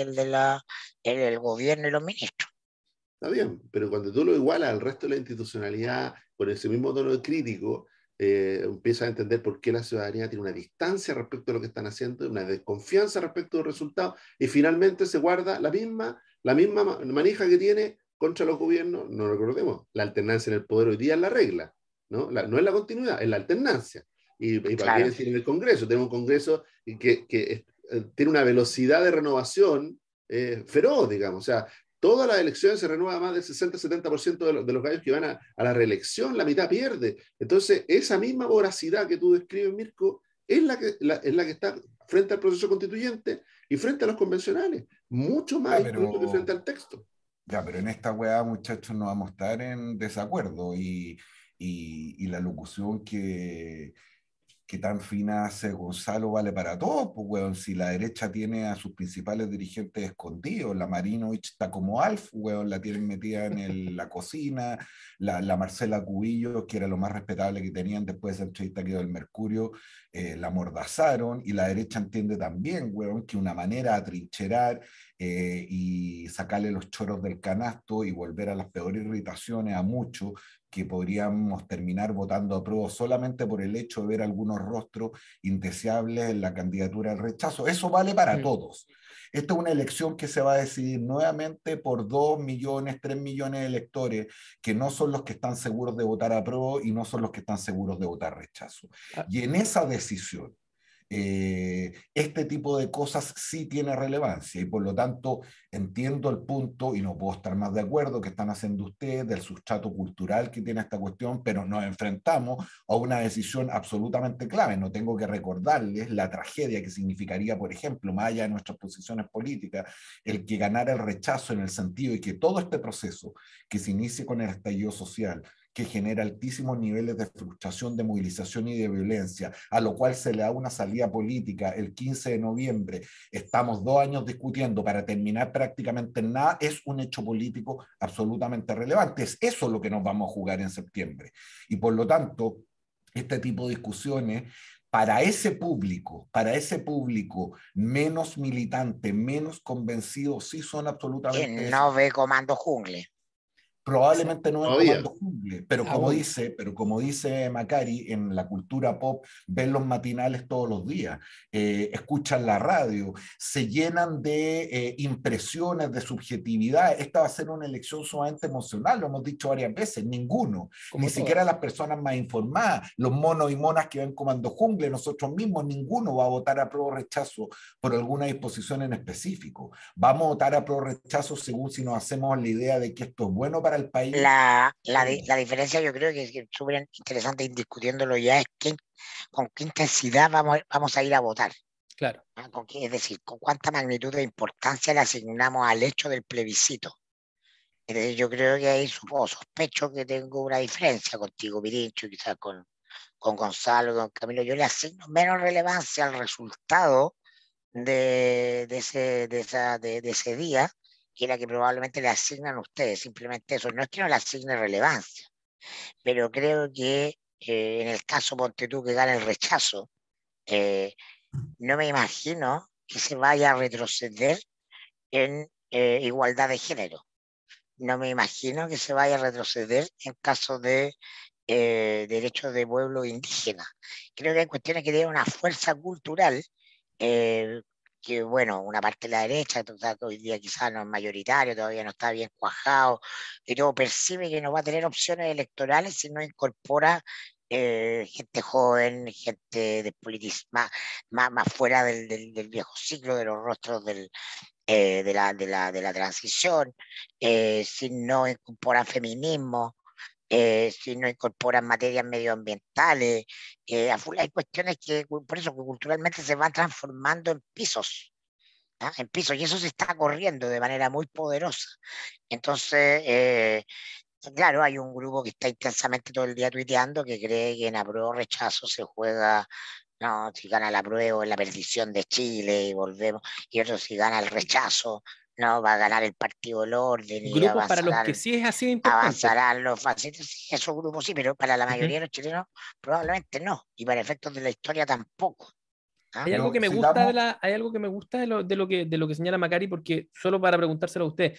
que el gobierno y los ministros. está bien, pero cuando tú lo igualas al resto de la institucionalidad con ese mismo tono de crítico, empiezas a entender por qué la ciudadanía tiene una distancia respecto a lo que están haciendo, una desconfianza respecto a los resultados, y finalmente se guarda la misma manija que tiene contra los gobiernos. No recordemos, la alternancia en el poder hoy día es la regla, ¿no? No es la continuidad, es la alternancia. ¿Y para qué Claro. decir en el Congreso? Tenemos un Congreso que tiene una velocidad de renovación feroz, digamos. O sea, todas las elecciones se renueva más del 60-70% de los gallos que van a la reelección, la mitad pierde. Entonces, esa misma voracidad que tú describes, Mirko, es la que está frente al proceso constituyente y frente a los convencionales, mucho más incluso que frente al texto. Ya, pero en esta weá, muchachos, no vamos a estar en desacuerdo y la locución que tan fina hace Gonzalo vale para todos, pues, weón. Si la derecha tiene a sus principales dirigentes escondidos, la Marinovich está como Alf, weón, la tienen metida en la cocina, la Marcela Cubillos, que era lo más respetable que tenían después de esa entrevista que dio el Mercurio, la mordazaron, y la derecha entiende también, weón, que una manera de atrincherar y sacarle los choros del canasto y volver a las peores irritaciones a muchos que podríamos terminar votando a prueba solamente por el hecho de ver algunos rostros indeseables en la candidatura del rechazo. Eso vale para todos. Esta es una elección que se va a decidir nuevamente por 2 millones, 3 millones de electores que no son los que están seguros de votar a prueba y no son los que están seguros de votar rechazo. Y en esa decisión, este tipo de cosas sí tiene relevancia y por lo tanto entiendo el punto y no puedo estar más de acuerdo que están haciendo ustedes del sustrato cultural que tiene esta cuestión, pero nos enfrentamos a una decisión absolutamente clave. No tengo que recordarles la tragedia que significaría, por ejemplo, más allá de nuestras posiciones políticas, el que ganara el rechazo en el sentido de que todo este proceso que se inicie con el estallido social, que genera altísimos niveles de frustración, de movilización y de violencia, a lo cual se le da una salida política el 15 de noviembre, estamos 2 años discutiendo para terminar prácticamente en nada, es un hecho político absolutamente relevante. Es eso lo que nos vamos a jugar en septiembre. Y por lo tanto, este tipo de discusiones para ese público menos militante, menos convencido, sí son absolutamente Que no ve Comando Jungle. probablemente no en Todavía. Comando Jungle, pero como dice Macari, en la cultura pop ven los matinales todos los días, escuchan la radio, se llenan de impresiones, de subjetividad. Esta va a ser una elección sumamente emocional, lo hemos dicho varias veces, ninguno, ni siquiera las personas más informadas, los monos y monas que ven Comando Jungle, nosotros mismos, ninguno va a votar a prueba rechazo por alguna disposición en específico. Vamos a votar a prueba rechazo según si nos hacemos la idea de que esto es bueno para el país. La diferencia yo creo que es súper interesante ir discutiéndolo ya es con qué intensidad vamos a ir a votar. Claro. Es decir, con cuánta magnitud de importancia le asignamos al hecho del plebiscito. Es decir, yo creo que ahí sospecho que tengo una diferencia contigo, Pirincho, quizás con Gonzalo, con Camilo. Yo le asigno menos relevancia al resultado de ese día que la que probablemente le asignan a ustedes, simplemente eso. No es que no le asigne relevancia, pero creo que en el caso, ponte tú, que gane el rechazo, no me imagino que se vaya a retroceder en igualdad de género. No me imagino que se vaya a retroceder en caso de derechos de pueblo indígena. Creo que hay cuestiones que tienen una fuerza cultural que, bueno, una parte de la derecha, que hoy día quizás no es mayoritario, todavía no está bien cuajado, y todo percibe que no va a tener opciones electorales si no incorpora gente joven, gente más fuera del viejo ciclo, de los rostros de la transición, si no incorporan feminismo, si no incorporan materias medioambientales. Hay cuestiones que, por eso, que culturalmente se van transformando en pisos. ¿Ah? En pisos, y eso se está corriendo de manera muy poderosa. Entonces, claro, hay un grupo que está intensamente todo el día tuiteando que cree que en apruebo o rechazo se juega, no, si gana el apruebo es la perdición de Chile y volvemos, y otros si gana el rechazo, no, va a ganar el partido del orden y Grupos para los que sí es así de importante. avanzarán los fascistas. Sí, esos grupos sí, pero para la mayoría de los chilenos probablemente no, y para efectos de la historia tampoco. ¿Ah? Hay algo que me gusta hay algo que me gusta de lo que señala Macari, porque solo para preguntárselo a usted,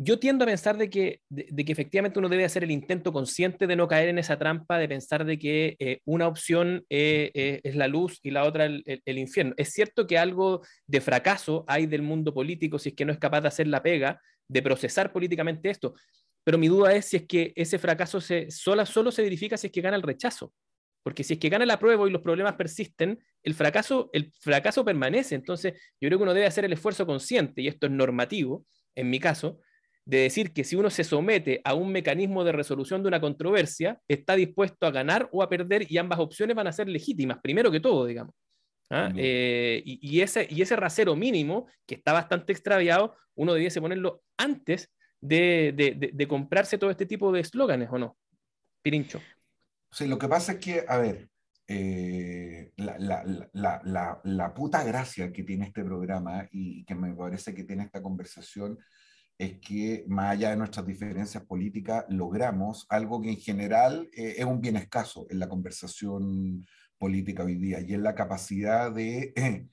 yo tiendo a pensar de que efectivamente uno debe hacer el intento consciente de no caer en esa trampa de pensar de que una opción es la luz y la otra el infierno. Es cierto que algo de fracaso hay del mundo político si es que no es capaz de hacer la pega, de procesar políticamente esto, pero mi duda es si es que ese fracaso solo se verifica si es que gana el rechazo. Porque si es que gana la prueba y los problemas persisten, el fracaso permanece. Entonces, yo creo que uno debe hacer el esfuerzo consciente, y esto es normativo, en mi caso, de decir que si uno se somete a un mecanismo de resolución de una controversia, está dispuesto a ganar o a perder, y ambas opciones van a ser legítimas, primero que todo, digamos. ¿Ah? Y ese rasero mínimo, que está bastante extraviado, uno debiese ponerlo antes de comprarse todo este tipo de eslóganes, ¿o no? Pirincho. Sí, lo que pasa es que, a ver, la puta gracia que tiene este programa y que me parece que tiene esta conversación es que, más allá de nuestras diferencias políticas, logramos algo que en general es un bien escaso en la conversación política hoy día, y es la capacidad de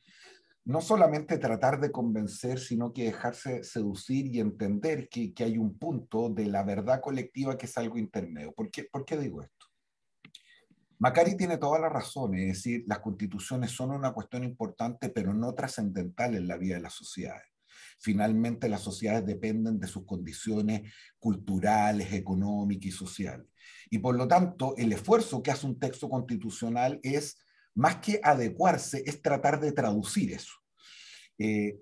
no solamente tratar de convencer, sino que dejarse seducir y entender que hay un punto de la verdad colectiva que es algo intermedio. ¿Por qué digo esto? Macari tiene toda la razón, es decir, las constituciones son una cuestión importante, pero no trascendental en la vida de las sociedades. Finalmente, las sociedades dependen de sus condiciones culturales, económicas y sociales. Y por lo tanto, el esfuerzo que hace un texto constitucional es, más que adecuarse, es tratar de traducir eso.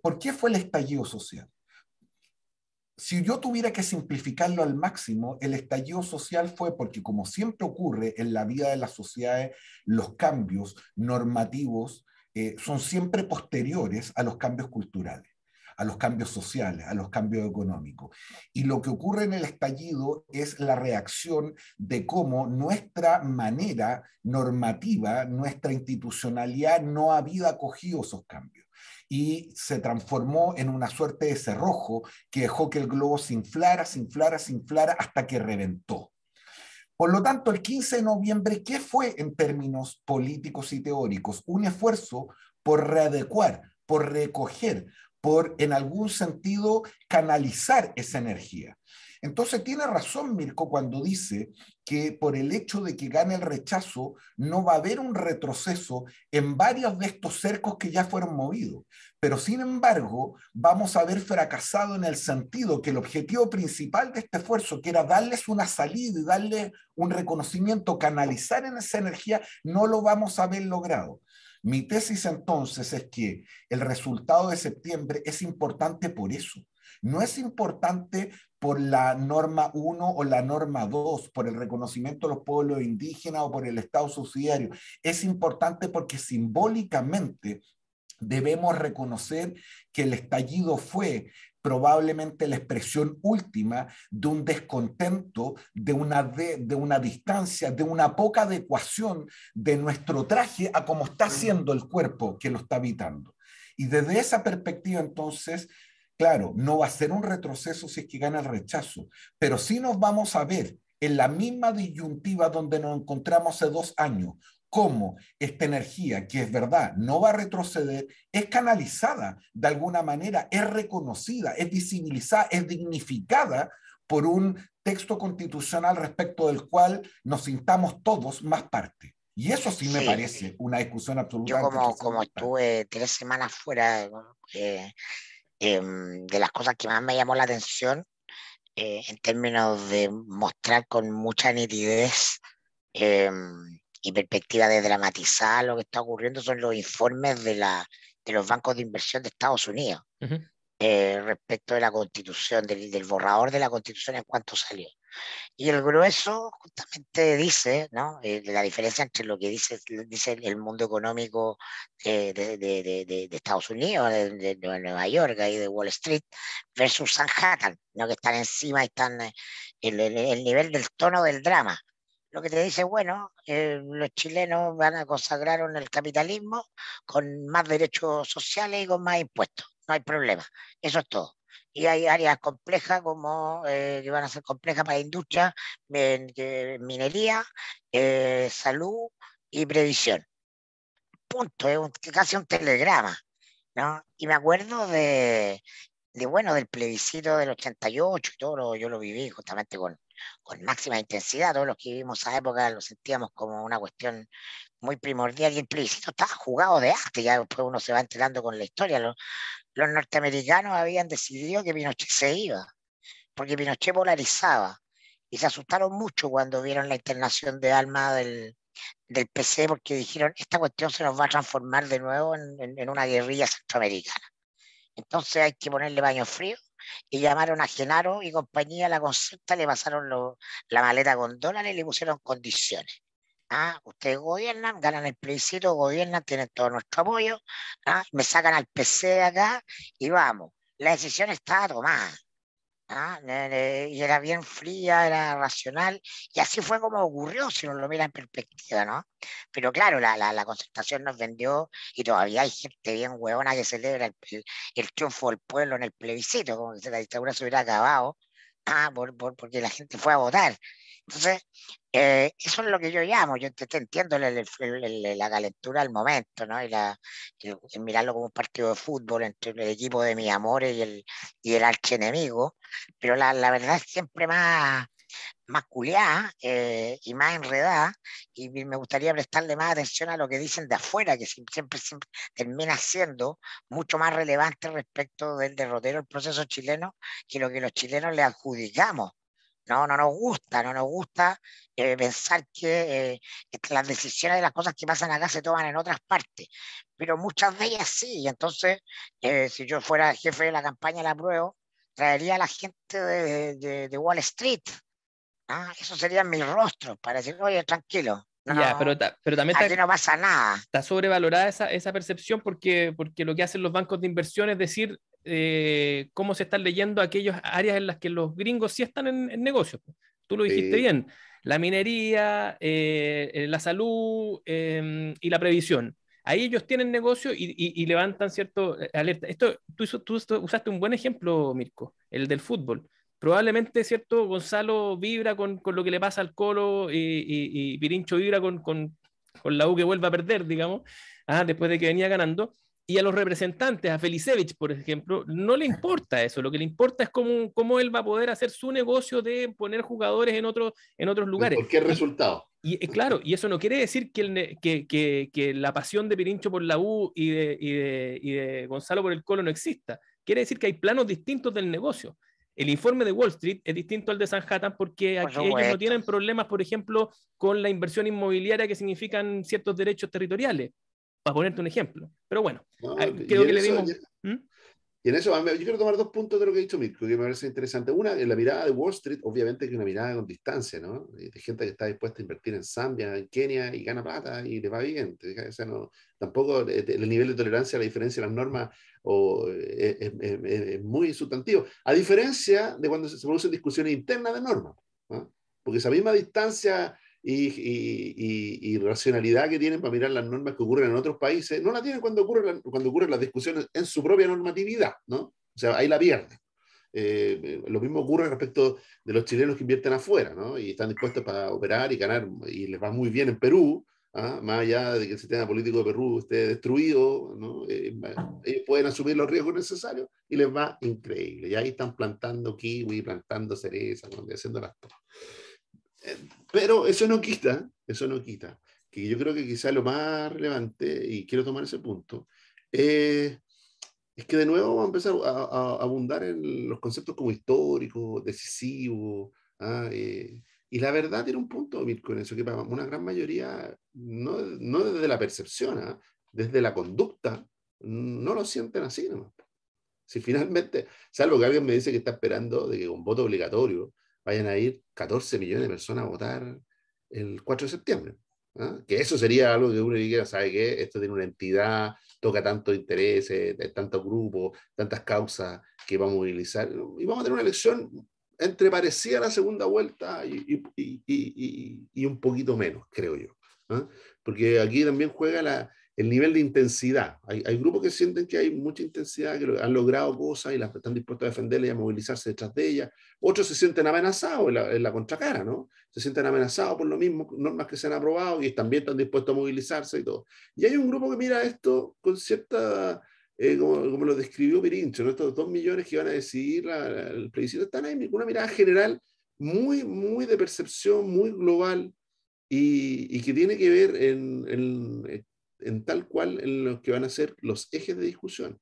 ¿Por qué fue el estallido social? Si yo tuviera que simplificarlo al máximo, el estallido social fue porque, como siempre ocurre en la vida de las sociedades, los cambios normativos son siempre posteriores a los cambios culturales, a los cambios sociales, a los cambios económicos. Y lo que ocurre en el estallido es la reacción de cómo nuestra manera normativa, nuestra institucionalidad no había acogido esos cambios, y se transformó en una suerte de cerrojo que dejó que el globo se inflara, se inflara, se inflara hasta que reventó. Por lo tanto, el 15 de noviembre, ¿qué fue en términos políticos y teóricos? Un esfuerzo por readecuar, por recoger, por en algún sentido canalizar esa energía. Entonces tiene razón Mirko cuando dice que por el hecho de que gane el rechazo no va a haber un retroceso en varios de estos cercos que ya fueron movidos. Pero sin embargo, vamos a haber fracasado en el sentido que el objetivo principal de este esfuerzo, que era darles una salida y darles un reconocimiento, canalizar en esa energía, no lo vamos a haber logrado. Mi tesis entonces es que el resultado de septiembre es importante por eso. No es importante por la norma 1 o la norma 2, por el reconocimiento de los pueblos indígenas o por el Estado subsidiario. Es importante porque simbólicamente debemos reconocer que el estallido fue probablemente la expresión última de un descontento, de una distancia, de una poca adecuación de nuestro traje a cómo está siendo el cuerpo que lo está habitando. Y desde esa perspectiva, entonces, claro, no va a ser un retroceso si es que gana el rechazo, pero sí nos vamos a ver en la misma disyuntiva donde nos encontramos hace 2 años, cómo esta energía, que es verdad, no va a retroceder, es canalizada de alguna manera, es reconocida, es visibilizada, es dignificada por un texto constitucional respecto del cual nos sintamos todos más parte. Y eso sí me parece una discusión Yo absolutamente como estuve 3 semanas fuera, de las cosas que más me llamó la atención, en términos de mostrar con mucha nitidez eh, y perspectiva de dramatizar lo que está ocurriendo, son los informes de los bancos de inversión de Estados Unidos respecto de la Constitución, del borrador de la Constitución en cuanto salió. Y el grueso justamente dice, ¿no? La diferencia entre lo que dice el mundo económico de Estados Unidos, de Nueva York y de Wall Street, versus Manhattan, ¿no? Que están encima y están el nivel del tono del drama. Lo que te dice, bueno, los chilenos van a consagraron el capitalismo con más derechos sociales y con más impuestos. No hay problema. Eso es todo. Y hay áreas complejas como que van a ser complejas para la industria, minería, salud y previsión. Punto, es casi un telegrama, ¿no? Y me acuerdo bueno, del plebiscito del 88 y todo, yo lo viví justamente con máxima intensidad, todos los que vivimos esa época lo sentíamos como una cuestión muy primordial y el plebiscito estaba jugado de arte, ya después uno se va enterando con la historia, los norteamericanos habían decidido que Pinochet se iba, porque Pinochet polarizaba, y se asustaron mucho cuando vieron la internación de armas del PC, porque dijeron, esta cuestión se nos va a transformar de nuevo en una guerrilla centroamericana. Entonces hay que ponerle baño frío, y llamaron a Genaro y compañía, la concerta, le pasaron la maleta con dólares y le pusieron condiciones. Ah, ustedes gobiernan, ganan el plebiscito, gobiernan, tienen todo nuestro apoyo, me sacan al PC de acá y vamos. La decisión estaba tomada. Y era bien fría, era racional, y así fue como ocurrió, si uno lo mira en perspectiva, ¿no? Pero claro, la concertación nos vendió, y todavía hay gente bien huevona que celebra el triunfo del pueblo en el plebiscito, como si la dictadura se hubiera acabado, porque la gente fue a votar. Entonces, eso es lo que yo llamo, yo te entiendo la calentura del momento, ¿no? El mirarlo como un partido de fútbol entre el equipo de mis amores y el archienemigo, pero la verdad es siempre más culiada y más enredada, y me gustaría prestarle más atención a lo que dicen de afuera, que siempre termina siendo mucho más relevante respecto del derrotero del proceso chileno que lo que los chilenos le adjudicamos. No nos gusta pensar que las decisiones de las cosas que pasan acá se toman en otras partes, pero muchas de ellas sí, y entonces si yo fuera jefe de la campaña de la Apruebo, traería a la gente de Wall Street. Eso serían mis rostros para decir, oye, tranquilo, Ya, pero también aquí no pasa nada. está sobrevalorada esa percepción porque lo que hacen los bancos de inversión es decir cómo se están leyendo aquellas áreas en las que los gringos sí están en negocios. Tú lo dijiste bien, la minería, la salud y la previsión. Ahí ellos tienen negocio y levantan cierto alerta. Tú usaste un buen ejemplo, Mirko, el del fútbol. Probablemente, ¿cierto? Gonzalo vibra con lo que le pasa al Colo y Pirincho vibra con la U que vuelve a perder, digamos, después de que venía ganando. Y a los representantes, a Felicevich, por ejemplo, no le importa eso. Lo que le importa es cómo él va a poder hacer su negocio de poner jugadores en otros lugares. ¿Por qué resultado? Claro, y eso no quiere decir que la pasión de Pirincho por la U y de Gonzalo por el Colo no exista. Quiere decir que hay planos distintos del negocio. El informe de Wall Street es distinto al de Manhattan porque aquí ellos no tienen problemas, por ejemplo, con la inversión inmobiliaria que significan ciertos derechos territoriales, para ponerte un ejemplo. Pero bueno, creo que le dimos... Y en eso, yo quiero tomar 2 puntos de lo que ha dicho Mirko, que me parece interesante. Una, en la mirada de Wall Street, obviamente que es una mirada con distancia, ¿no? De gente que está dispuesta a invertir en Zambia, en Kenia, y gana plata, y le va bien. O sea, tampoco el nivel de tolerancia a la diferencia de las normas es muy sustantivo. A diferencia de cuando se producen discusiones internas de normas, ¿no? Porque esa misma distancia y racionalidad que tienen para mirar las normas que ocurren en otros países, no la tienen cuando ocurren las discusiones en su propia normatividad, ¿no? O sea, ahí la pierden. Lo mismo ocurre respecto de los chilenos que invierten afuera, ¿no? Y están dispuestos para operar y ganar, y les va muy bien en Perú, más allá de que el sistema político de Perú esté destruido, ¿no? Ellos pueden asumir los riesgos necesarios y les va increíble. Y ahí están plantando kiwi, plantando cereza, haciendo las cosas. Pero eso no quita que yo creo que quizá lo más relevante, y quiero tomar ese punto, es que de nuevo vamos a empezar a abundar en los conceptos como histórico, decisivo, ¿ah? Y la verdad tiene un punto, Mirko, en eso, que para una gran mayoría, no desde la percepción, ¿ah? Desde la conducta, no lo sienten así nomás. Si finalmente, salvo que alguien me dice que está esperando de que con voto obligatorio vayan a ir 14 millones de personas a votar el 4 de septiembre. ¿Ah? Que eso sería algo que uno diría, ¿sabe qué? Esto tiene una entidad, toca tantos intereses, tantos grupos, tantas causas que va a movilizar. Y vamos a tener una elección entre parecida a la segunda vuelta y un poquito menos, creo yo. ¿Ah? Porque aquí también juega el nivel de intensidad. Hay grupos que sienten que hay mucha intensidad, que han logrado cosas y las están dispuestos a defenderlas y a movilizarse detrás de ellas. Otros se sienten amenazados en la contracara, ¿no? Se sienten amenazados por lo mismo, normas que se han aprobado y también están dispuestos a movilizarse y todo. Y hay un grupo que mira esto con cierta, como lo describió Pirincho, ¿no? Estos 2 millones que van a decidir el plebiscito, están ahí con una mirada general muy, muy de percepción, muy global y que tiene que ver en tal cual en los que van a ser los ejes de discusión.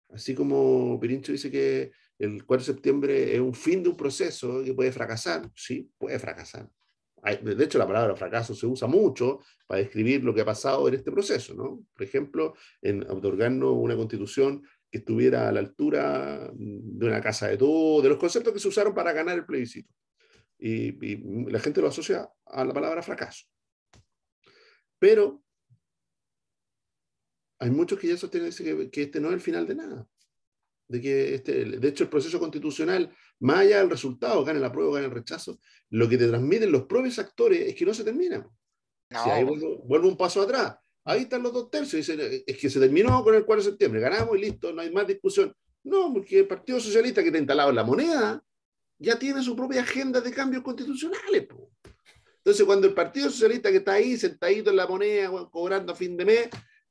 Así como Pirincho dice que el 4 de septiembre es un fin de un proceso que puede fracasar, sí, puede fracasar. De hecho, la palabra fracaso se usa mucho para describir lo que ha pasado en este proceso, ¿no? Por ejemplo, en otorgarnos una constitución que estuviera a la altura de una casa de todo, de los conceptos que se usaron para ganar el plebiscito. Y la gente lo asocia a la palabra fracaso. Pero hay muchos que ya sostienen que este no es el final de nada. De hecho, el proceso constitucional, más allá del resultado, gane el apruebo, gane el rechazo, lo que te transmiten los propios actores es que no se termina. No. Si ahí vuelvo un paso atrás, ahí están los 2/3, dicen, es que se terminó con el 4 de septiembre, ganamos y listo, no hay más discusión. No, porque el Partido Socialista que está instalado en la moneda ya tiene su propia agenda de cambios constitucionales. Po. Entonces, cuando el Partido Socialista que está ahí sentadito en la moneda, bueno, cobrando a fin de mes,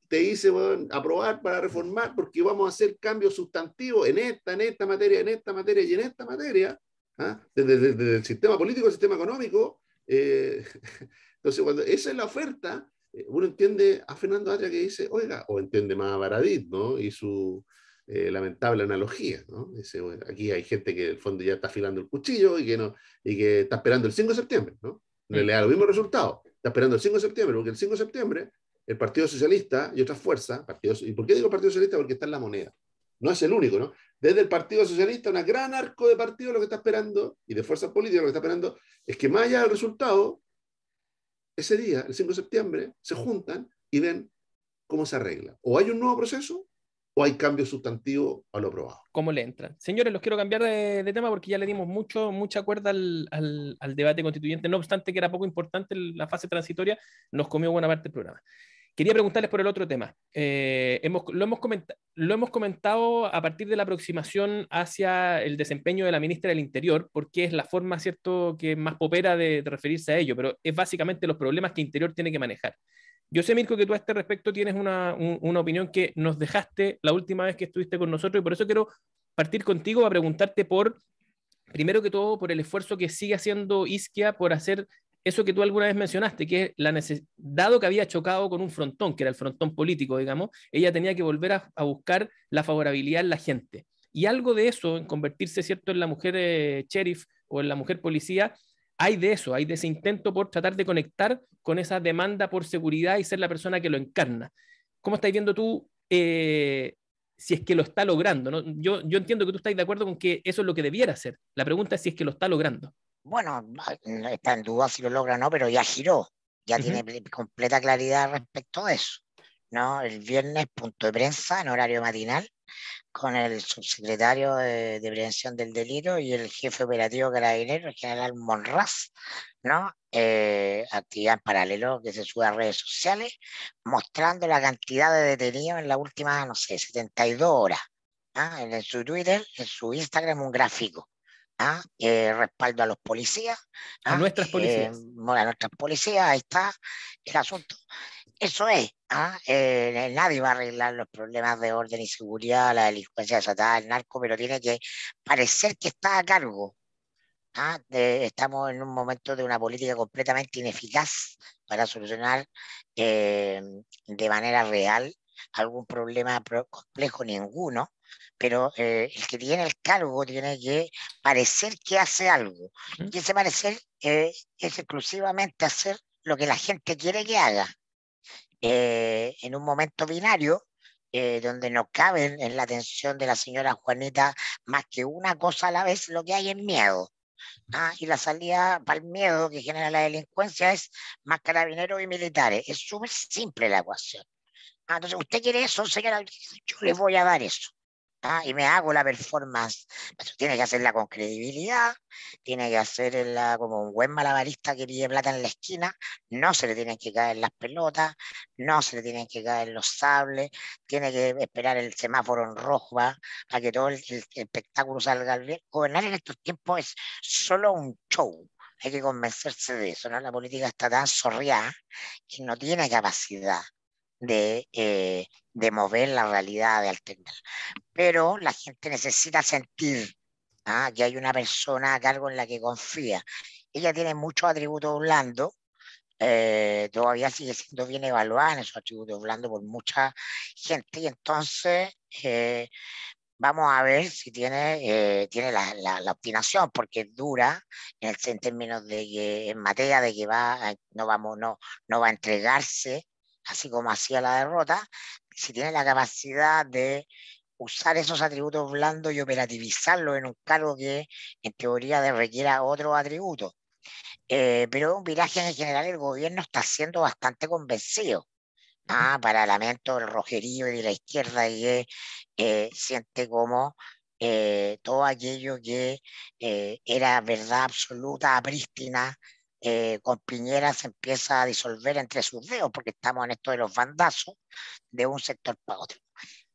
te dice, bueno, aprobar para reformar porque vamos a hacer cambios sustantivos en esta materia, en esta materia y en esta materia, ¿ah? Desde el sistema político al sistema económico. Entonces, cuando esa es la oferta, uno entiende a Fernando Atria que dice, oiga, o entiende más a Baradit, ¿no? Y su lamentable analogía, ¿no? Dice, bueno, aquí hay gente que en el fondo ya está afilando el cuchillo y que está esperando el 5 de septiembre, ¿no? Le da los mismos resultados. Está esperando el 5 de septiembre, porque el 5 de septiembre el Partido Socialista y otras fuerzas, ¿y por qué digo Partido Socialista? Porque está en la moneda. No es el único, ¿no? Desde el Partido Socialista, una gran arco de partidos lo que está esperando, y de fuerzas políticas lo que está esperando, es que más allá del resultado, ese día, el 5 de septiembre, se juntan y ven cómo se arregla. O hay un nuevo proceso, o hay cambios sustantivos a lo aprobado. ¿Cómo le entran? Señores, los quiero cambiar de tema porque ya le dimos mucha cuerda al debate constituyente, no obstante que era poco importante la fase transitoria, nos comió buena parte del programa. Quería preguntarles por el otro tema. Lo hemos comentado a partir de la aproximación hacia el desempeño de la ministra del Interior, porque es la forma, ¿cierto?, que más popera de referirse a ello, pero es básicamente los problemas que Interior tiene que manejar. Yo sé, Mirko, que tú a este respecto tienes una opinión que nos dejaste la última vez que estuviste con nosotros y por eso quiero partir contigo a preguntarte primero que todo, por el esfuerzo que sigue haciendo Izquierda por hacer eso que tú alguna vez mencionaste, que es dado que había chocado con un frontón, que era el frontón político, digamos, ella tenía que volver a buscar la favorabilidad en la gente. Y algo de eso, en convertirse, ¿cierto?, en la mujer sheriff o en la mujer policía, hay de eso, hay de ese intento por tratar de conectar con esa demanda por seguridad y ser la persona que lo encarna. ¿Cómo estás viendo tú si es que lo está logrando? ¿No? Yo entiendo que tú estás de acuerdo con que eso es lo que debiera hacer. La pregunta es si es que lo está logrando. Bueno, está en duda si lo logra o no, pero ya giró, ya tiene completa claridad respecto a eso, ¿no? El viernes, punto de prensa en horario matinal, con el subsecretario de Prevención del Delito y el jefe operativo carabinero, el general Monraz, ¿no? Actividad en paralelo que se sube a redes sociales, mostrando la cantidad de detenidos en las últimas, no sé, 72 horas. ¿Ah? En su Twitter, en su Instagram, un gráfico. Respaldo a los policías, a nuestras policías. A nuestras policías, ahí está el asunto. Eso es, nadie va a arreglar los problemas de orden y seguridad, la delincuencia desatada, el narco, pero tiene que parecer que está a cargo Estamos en un momento de una política completamente ineficaz para solucionar de manera real algún problema complejo, ninguno, pero el que tiene el cargo tiene que parecer que hace algo. ¿Mm? Y ese parecer es exclusivamente hacer lo que la gente quiere que haga. En un momento binario, donde no caben en la atención de la señora Juanita más que una cosa a la vez, lo que hay es miedo. Y la salida para el miedo que genera la delincuencia es más carabineros y militares. Es súper simple la ecuación. Entonces, ¿usted quiere eso, señora? Yo le voy a dar eso. Y me hago la performance. Pero tiene que hacerla con credibilidad, tiene que hacerla como un buen malabarista que pide plata en la esquina, no se le tienen que caer las pelotas, no se le tienen que caer los sables, tiene que esperar el semáforo en rojo para que todo el espectáculo salga bien. Gobernar en estos tiempos es solo un show. Hay que convencerse de eso, ¿no? La política está tan zorreada que no tiene capacidad de mover la realidad, de alternar. Pero la gente necesita sentir que hay una persona a cargo en la que confía. Ella tiene muchos atributos blandos, todavía sigue siendo bien evaluada en esos atributos blandos por mucha gente, y entonces vamos a ver si tiene la obstinación, porque es dura en términos de que, en materia de que no va a entregarse, así como hacía la derrota, si tiene la capacidad de usar esos atributos blandos y operativizarlos en un cargo que en teoría requiera otros atributos. Pero un viraje en general el gobierno está siendo bastante convencido. Para lamento del rojerío y de la izquierda, que siente como todo aquello que era verdad absoluta, prístina, con Piñera se empieza a disolver entre sus dedos, porque estamos en esto de los bandazos de un sector para otro,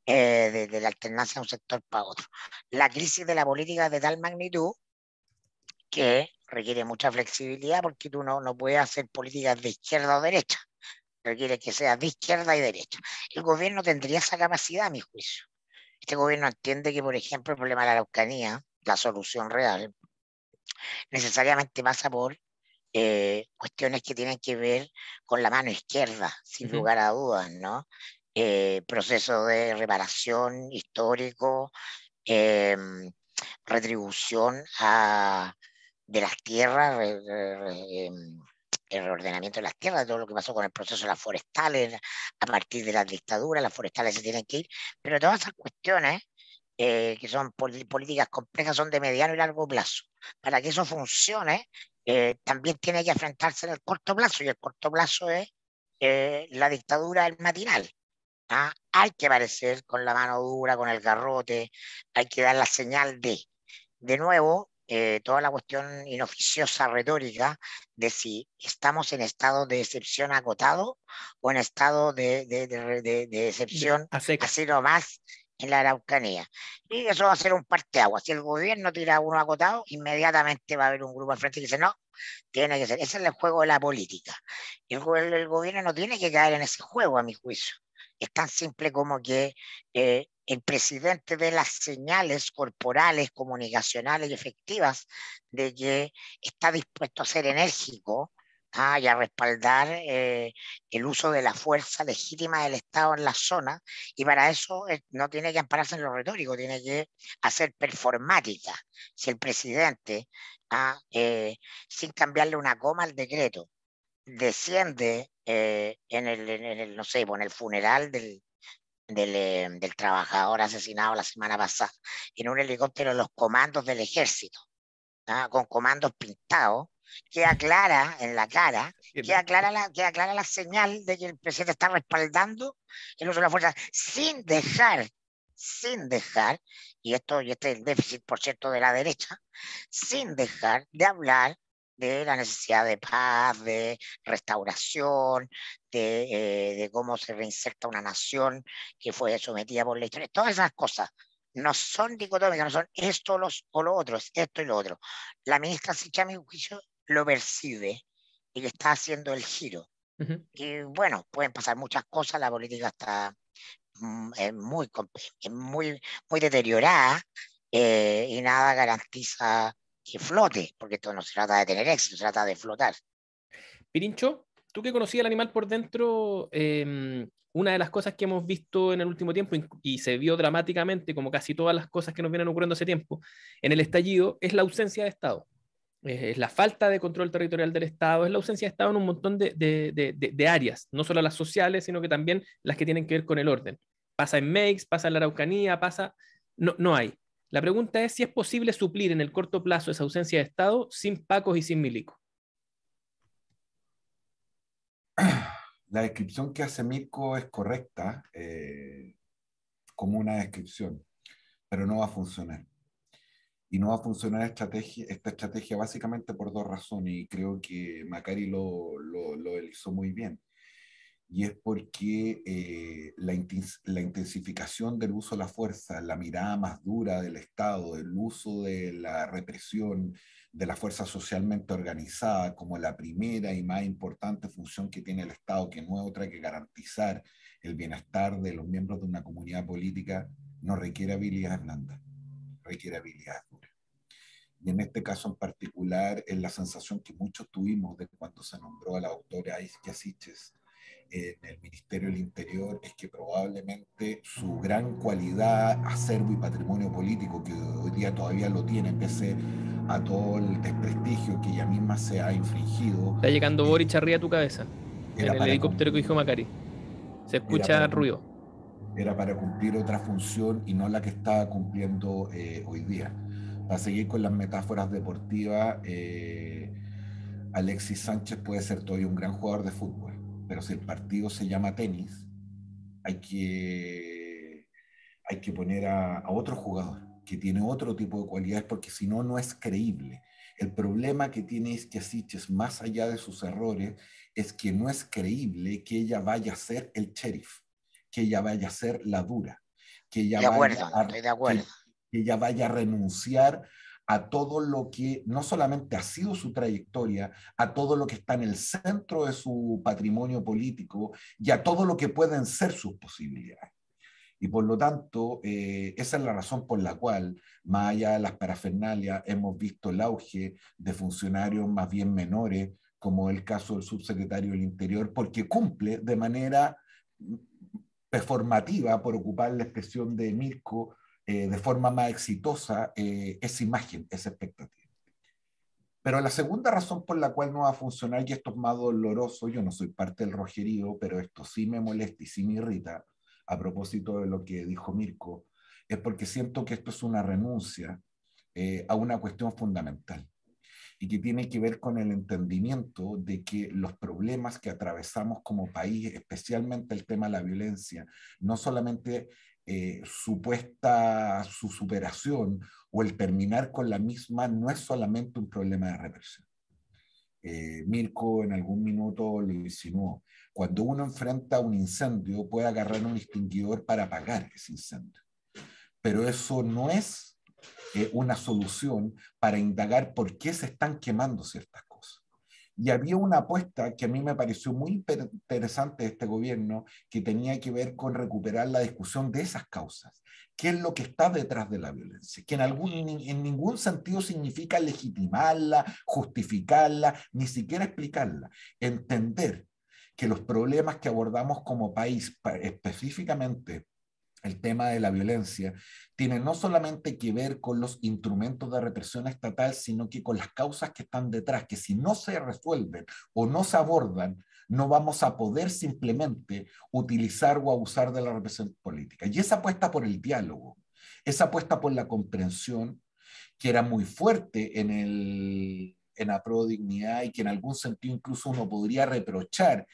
de la alternancia de un sector para otro. La crisis de la política es de tal magnitud que requiere mucha flexibilidad, porque tú no puedes hacer políticas de izquierda o derecha, requiere que sea de izquierda y derecha. El gobierno tendría esa capacidad, a mi juicio. Este gobierno entiende que, por ejemplo, el problema de la Araucanía, la solución real, necesariamente pasa por cuestiones que tienen que ver con la mano izquierda, sin lugar a dudas, ¿no? Proceso de reparación histórico, eh, retribución de las tierras, el reordenamiento de las tierras, todo lo que pasó con el proceso de las forestales, a partir de las dictaduras, las forestales se tienen que ir, pero todas esas cuestiones que son políticas complejas, son de mediano y largo plazo. Para que eso funcione, también tiene que enfrentarse en el corto plazo, y el corto plazo es la dictadura del matinal. Hay que aparecer con la mano dura, con el garrote, hay que dar la señal de nuevo, toda la cuestión inoficiosa retórica de si estamos en estado de excepción acotado o en estado de excepción A secas. así nomás en la Araucanía. Y eso va a ser un parteaguas. Si el gobierno tira uno acotado, inmediatamente va a haber un grupo al frente que dice, no, tiene que ser. Ese es el juego de la política. El gobierno no tiene que caer en ese juego, a mi juicio. Es tan simple como que el presidente dé las señales corporales, comunicacionales y efectivas de que está dispuesto a ser enérgico y a respaldar el uso de la fuerza legítima del Estado en la zona, y para eso no tiene que ampararse en lo retórico, tiene que hacer performática. Si el presidente, sin cambiarle una coma al decreto, desciende no sé, en el funeral del trabajador asesinado la semana pasada en un helicóptero de los comandos del ejército, con comandos pintados, queda clara en la cara, queda clara la señal de que el presidente está respaldando el uso de la fuerza sin dejar, y este es el déficit, por cierto, de la derecha, sin dejar de hablar de la necesidad de paz, de restauración, de cómo se reinserta una nación que fue sometida por la historia. Todas esas cosas no son dicotómicas, no son esto o lo otro, es esto y lo otro. La ministra Sichel, a mi juicio, lo percibe y le está haciendo el giro. Y bueno, pueden pasar muchas cosas, la política está muy deteriorada, y nada garantiza que flote, porque esto no se trata de tener éxito, se trata de flotar. Pirincho, tú que conocías el animal por dentro, una de las cosas que hemos visto en el último tiempo y se vio dramáticamente, como casi todas las cosas que nos vienen ocurriendo hace tiempo, en el estallido, es la ausencia de Estado. Es la falta de control territorial del Estado, es la ausencia de Estado en un montón de áreas, no solo las sociales, sino que también las que tienen que ver con el orden. Pasa en Meix, pasa en la Araucanía, no hay. La pregunta es si es posible suplir en el corto plazo esa ausencia de Estado sin pacos y sin milicos. La descripción que hace Mirko es correcta, como una descripción, pero no va a funcionar. Y no va a funcionar esta estrategia básicamente por dos razones, y creo que Macari lo hizo muy bien. Y es porque la intensificación del uso de la fuerza, la mirada más dura del Estado, el uso de la represión, de la fuerza socialmente organizada como la primera y más importante función que tiene el Estado, que no es otra que garantizar el bienestar de los miembros de una comunidad política, no requiere habilidades blandas, requiere habilidades duras. Y en este caso en particular, es la sensación que muchos tuvimos de cuando se nombró a la doctora Isquia Siches en el Ministerio del Interior, es que probablemente su gran cualidad, acervo y patrimonio político, que hoy día todavía lo tiene, pese a todo el desprestigio que ella misma se ha infligido, Está llegando Boric arriba a tu cabeza, en era el para helicóptero que cumplir, dijo Macari. Se era escucha para, ruido. era para cumplir otra función y no la que estaba cumpliendo hoy día. Para seguir con las metáforas deportivas, Alexis Sánchez puede ser todavía un gran jugador de fútbol, pero si el partido se llama tenis, hay que, hay que poner a otro jugador que tiene otro tipo de cualidades, porque si no, no es creíble. El problema que tiene Isquia Siches, más allá de sus errores, es que no es creíble que ella vaya a ser el sheriff, que ella vaya a ser la dura, que ella De vaya acuerdo, a, estoy de acuerdo. que ella vaya a renunciar a todo lo que no solamente ha sido su trayectoria, a todo lo que está en el centro de su patrimonio político y a todo lo que pueden ser sus posibilidades. Y por lo tanto, esa es la razón por la cual, más allá de las parafernalias, hemos visto el auge de funcionarios más bien menores, como el caso del subsecretario del Interior, porque cumple de manera performativa, por ocupar la expresión de Mirko, de forma más exitosa esa imagen, esa expectativa. Pero la segunda razón por la cual no va a funcionar, y esto es más doloroso, yo no soy parte del rojerío, pero esto sí me molesta y sí me irrita, a propósito de lo que dijo Mirko, es porque siento que esto es una renuncia a una cuestión fundamental y que tiene que ver con el entendimiento de que los problemas que atravesamos como país, especialmente el tema de la violencia, no solamente supuesta su superación o el terminar con la misma, no es solamente un problema de represión. Mirko en algún minuto lo insinuó. Cuando uno enfrenta un incendio, puede agarrar un extinguidor para apagar ese incendio. Pero eso no es una solución para indagar por qué se están quemando ciertas cosas. Y había una apuesta que a mí me pareció muy interesante de este gobierno, que tenía que ver con recuperar la discusión de esas causas. ¿Qué es lo que está detrás de la violencia? Que en ningún sentido significa legitimarla, justificarla, ni siquiera explicarla. Entender que los problemas que abordamos como país, específicamente el tema de la violencia, tiene no solamente que ver con los instrumentos de represión estatal, sino que con las causas que están detrás, que si no se resuelven o no se abordan, no vamos a poder simplemente utilizar o abusar de la represión política. Y esa apuesta por el diálogo, esa apuesta por la comprensión, que era muy fuerte en la Prodignidad y que en algún sentido incluso uno podría reprochar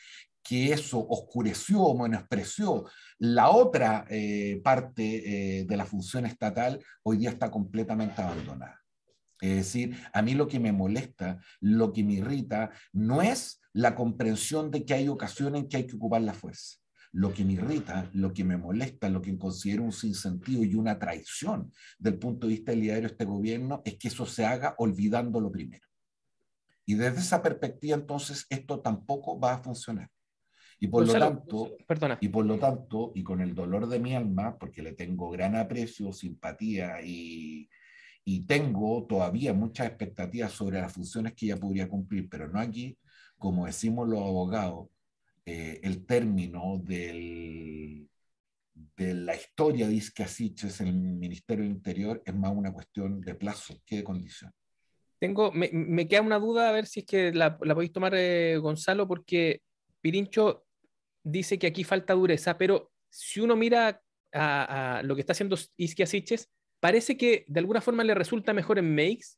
que eso oscureció o menospreció la otra parte de la función estatal, hoy día está completamente abandonada. Es decir, a mí lo que me molesta, lo que me irrita, no es la comprensión de que hay ocasiones en que hay que ocupar la fuerza. Lo que me irrita, lo que me molesta, lo que considero un sinsentido y una traición del punto de vista del liderazgo de este gobierno es que eso se haga olvidando lo primero. Y desde esa perspectiva, entonces, esto tampoco va a funcionar. Y por Gonzalo, lo tanto, perdona. y con el dolor de mi alma, porque le tengo gran aprecio, simpatía y y tengo todavía muchas expectativas sobre las funciones que ella podría cumplir, pero no aquí, como decimos los abogados, el término de la historia de Isquia Siches en el Ministerio del Interior es más una cuestión de plazo que de condición. Me queda una duda, a ver si es que la podéis tomar, Gonzalo, porque Pirincho dice que aquí falta dureza, pero si uno mira a lo que está haciendo Isquia Siches, parece que de alguna forma le resulta mejor en Meix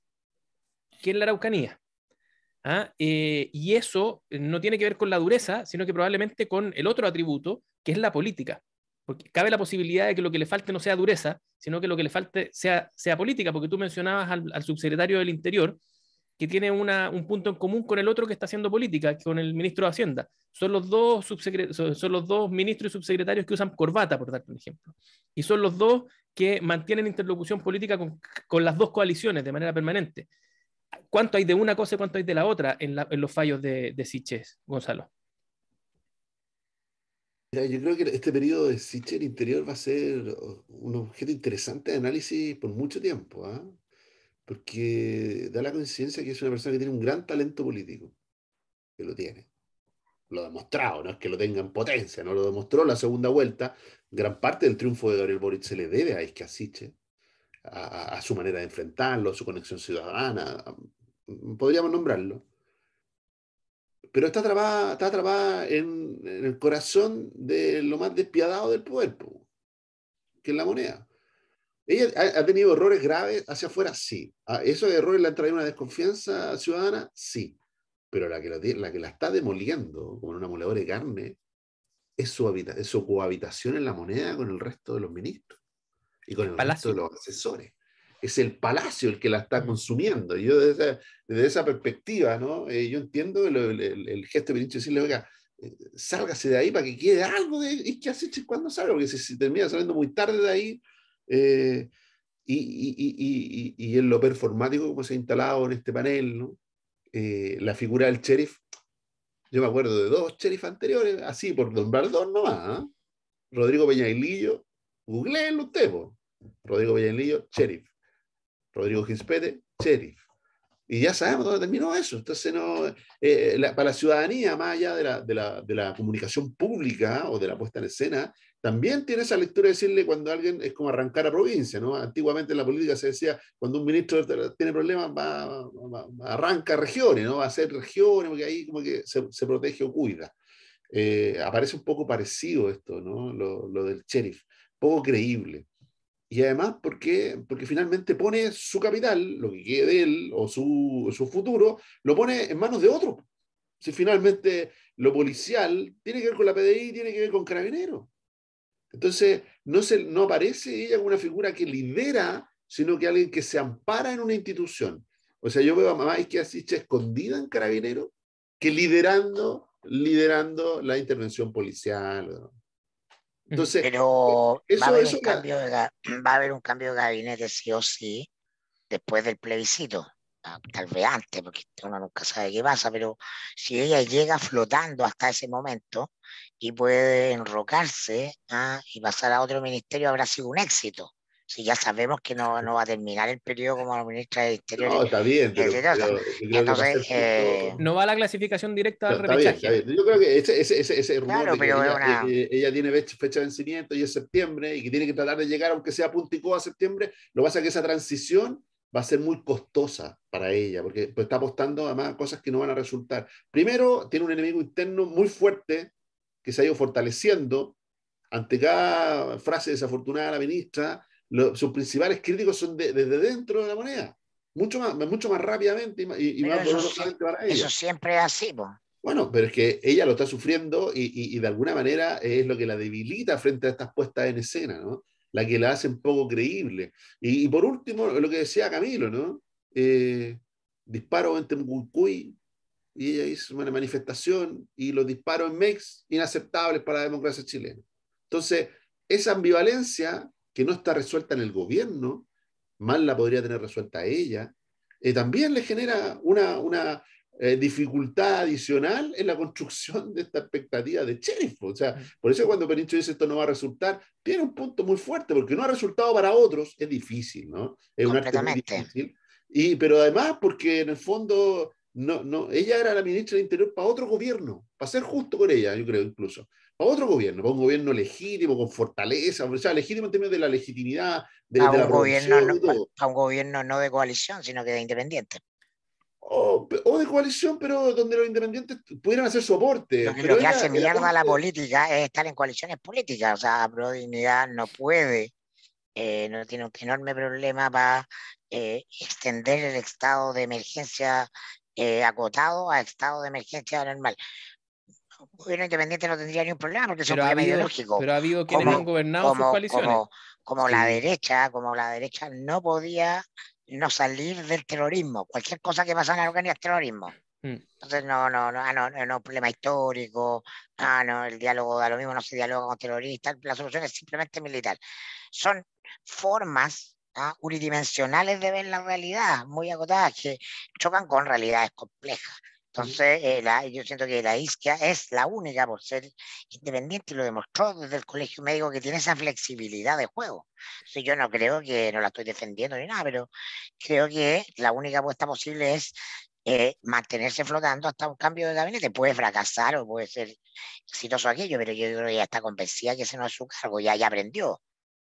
que en la Araucanía. ¿Ah? Y eso no tiene que ver con la dureza, sino que probablemente con el otro atributo, que es la política. Porque cabe la posibilidad de que lo que le falte no sea dureza, sino que lo que le falte sea política, porque tú mencionabas al subsecretario del Interior, que tiene un punto en común con el otro que está haciendo política, con el ministro de Hacienda. Son los dos ministros y subsecretarios que usan corbata, por darte un ejemplo. Y son los dos que mantienen interlocución política con las dos coaliciones de manera permanente. ¿Cuánto hay de una cosa y cuánto hay de la otra en los fallos de Siches, Gonzalo? Mira, yo creo que este periodo de Siches Interior va a ser un objeto interesante de análisis por mucho tiempo, ¿ah? Porque da la coincidencia que es una persona que tiene un gran talento político, que lo tiene. Lo ha demostrado, no es que lo tenga en potencia, no lo demostró la segunda vuelta. Gran parte del triunfo de Gabriel Boric se le debe a Isquia Siches, a su manera de enfrentarlo, a su conexión ciudadana, podríamos nombrarlo. Pero está atrapada en el corazón de lo más despiadado del poder, que es la moneda. Ella ha tenido errores graves hacia afuera, sí. ¿Esos errores le han traído una desconfianza ciudadana? Sí. Pero la que la está demoliendo, como en una moledora de carne, es su cohabitación en la moneda con el resto de los ministros y con el resto de los asesores. Es el palacio el que la está consumiendo. Y yo desde esa perspectiva, ¿no? Yo entiendo el gesto de Pirincho decirle, oiga, sálgase de ahí para que quede algo de Isquia Siches cuando salga, porque si termina saliendo muy tarde de ahí, y en lo performático como se ha instalado en este panel, ¿no? La figura del sheriff, yo me acuerdo de dos sheriffs anteriores, así por nombrar dos nomás, ¿eh? Rodrigo Peñailillo, googleenlo usted, Rodrigo Peñailillo, sheriff. Rodrigo Gispete, sheriff. Y ya sabemos dónde terminó eso. Entonces, no, para la ciudadanía, más allá de la comunicación pública o de la puesta en escena, también tiene esa lectura de decirle cuando alguien es como arrancar a provincia, ¿no? Antiguamente en la política se decía, cuando un ministro tiene problemas, arranca regiones, ¿no? Va a hacer regiones, porque ahí como que se protege o cuida. Aparece un poco parecido esto, ¿no? Lo del sheriff. Poco creíble. Y además, porque finalmente pone su capital, lo que quede de él, o su futuro, lo pone en manos de otro. Si finalmente lo policial tiene que ver con la PDI, tiene que ver con Carabineros. Entonces, no aparece ella como una figura que lidera, sino que alguien que se ampara en una institución. O sea, yo veo a mamá Isquia Siches escondida en Carabineros, que liderando la intervención policial, ¿no? Entonces, pero eso, va a haber eso va a haber un cambio de gabinete sí o sí después del plebiscito. Tal vez antes, porque uno nunca sabe qué pasa, pero si ella llega flotando hasta ese momento y puede enrocarse y pasar a otro ministerio, habrá sido un éxito. Si ya sabemos que no va a terminar el periodo como ministra del Interior. no, está bien, pero yo creo que va a ser Entonces, no va a la clasificación directa al está bien, repechaje. está bien. Yo creo que ese rumor claro, de que pero es ella tiene fecha de vencimiento y es septiembre y que tiene que tratar de llegar, aunque sea puntico a septiembre, lo que pasa es que esa transición va a ser muy costosa para ella, porque pues, está apostando además a cosas que no van a resultar. Primero, tiene un enemigo interno muy fuerte que se ha ido fortaleciendo. Ante cada frase desafortunada de la ministra, sus principales críticos son desde dentro de la moneda, mucho más rápidamente y más dolorosamente para ella. Eso siempre es así, pues. Bueno, pero es que ella lo está sufriendo y de alguna manera es lo que la debilita frente a estas puestas en escena, ¿no? La que la hacen poco creíble. Y por último, lo que decía Camilo, ¿no? Disparo en Temuyuy y ella hizo una manifestación y los disparos en Mex inaceptables para la democracia chilena. Entonces, esa ambivalencia que no está resuelta en el gobierno, más la podría tener resuelta ella, también le genera dificultad adicional en la construcción de esta expectativa de sheriff. O sea, por eso cuando Perincho dice esto no va a resultar, tiene un punto muy fuerte, porque no ha resultado para otros, es difícil, ¿no? Es un arte muy difícil. Pero además porque en el fondo ella era la ministra del Interior para otro gobierno, para ser justo con ella, yo creo incluso, para otro gobierno, para un gobierno legítimo, con fortaleza, o sea, legítimo en términos de la legitimidad, de la aprobación y todo. Para un gobierno no de coalición, sino que de independiente. O de coalición, pero donde los independientes pudieran hacer su aporte. Lo que hace mierda a la política es estar en coaliciones políticas. O sea, Pro Dignidad no puede, no tiene un enorme problema para extender el estado de emergencia acotado a estado de emergencia normal. Un gobierno independiente no tendría ningún problema porque es un problema ideológico. Pero ha habido quienes han gobernado sus coaliciones. Como la derecha no podía no salir del terrorismo. Cualquier cosa que pasa en la Araucanía es terrorismo. Entonces, no, es un problema histórico. El diálogo da lo mismo, no se dialoga con terroristas. La solución es simplemente militar. Son formas unidimensionales de ver la realidad, muy acotadas, que chocan con realidades complejas. Entonces, yo siento que la isquia es la única, por ser independiente, y lo demostró desde el colegio médico, que tiene esa flexibilidad de juego. Entonces, yo no creo que, no la estoy defendiendo ni nada, pero creo que la única apuesta posible es mantenerse flotando hasta un cambio de gabinete. Puede fracasar o puede ser exitoso aquello, pero yo creo que ya está convencida que ese no es su cargo, ya aprendió,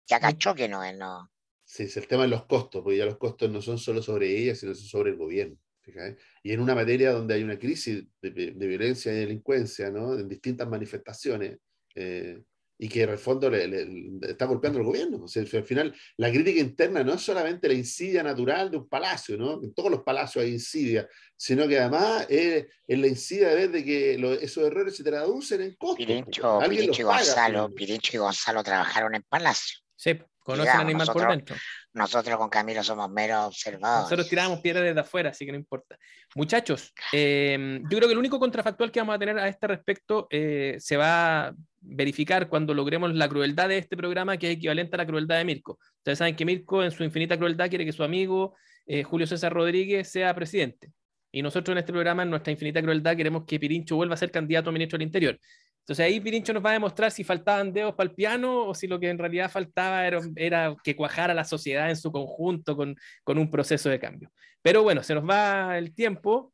ya cachó que no es. No. Sí, es el tema de los costos, porque ya los costos no son solo sobre ella, sino sobre el gobierno. ¿Fíjate? Y en una materia donde hay una crisis de violencia y delincuencia, ¿no? En distintas manifestaciones, y que en el fondo le está golpeando al gobierno. O sea, al final, la crítica interna no es solamente la insidia natural de un palacio, ¿no? En todos los palacios hay insidia, sino que además es la insidia de ver de que esos errores se traducen en costos. Pirincho y Gonzalo trabajaron en palacio. Sí, conocen Animal por dentro. Nosotros con Camilo somos meros observadores. Nosotros tiramos piedras desde afuera, así que no importa. Muchachos, yo creo que el único contrafactual que vamos a tener a este respecto se va a verificar cuando logremos la crueldad de este programa, que es equivalente a la crueldad de Mirko. Ustedes saben que Mirko, en su infinita crueldad, quiere que su amigo Julio César Rodríguez sea presidente. Y nosotros en este programa, en nuestra infinita crueldad, queremos que Pirincho vuelva a ser candidato a ministro del Interior. Entonces ahí Pirincho nos va a demostrar si faltaban dedos para el piano o si lo que en realidad faltaba era que cuajara la sociedad en su conjunto con un proceso de cambio. Pero bueno, se nos va el tiempo.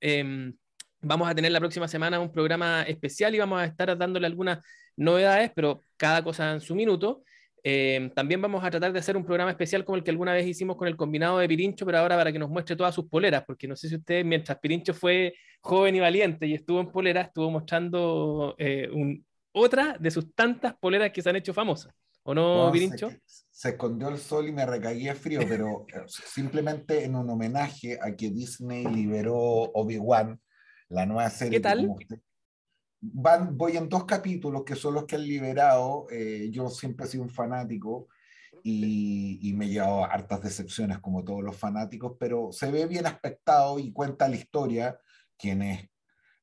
Vamos a tener la próxima semana un programa especial y vamos a estar dándole algunas novedades, pero cada cosa en su minuto. También vamos a tratar de hacer un programa especial como el que alguna vez hicimos con el combinado de Pirincho, pero ahora para que nos muestre todas sus poleras, porque no sé si ustedes, mientras Pirincho fue joven y valiente y estuvo en polera, estuvo mostrando otra de sus tantas poleras que se han hecho famosas, ¿o no, Pirincho? Se escondió el sol y me recaí de frío, pero simplemente en un homenaje a que Disney liberó Obi-Wan, la nueva serie. ¿Qué tal? Voy en 2 capítulos que son los que han liberado. Yo siempre he sido un fanático y me he llevado hartas decepciones como todos los fanáticos, pero se ve bien aspectado y cuenta la historia. Quienes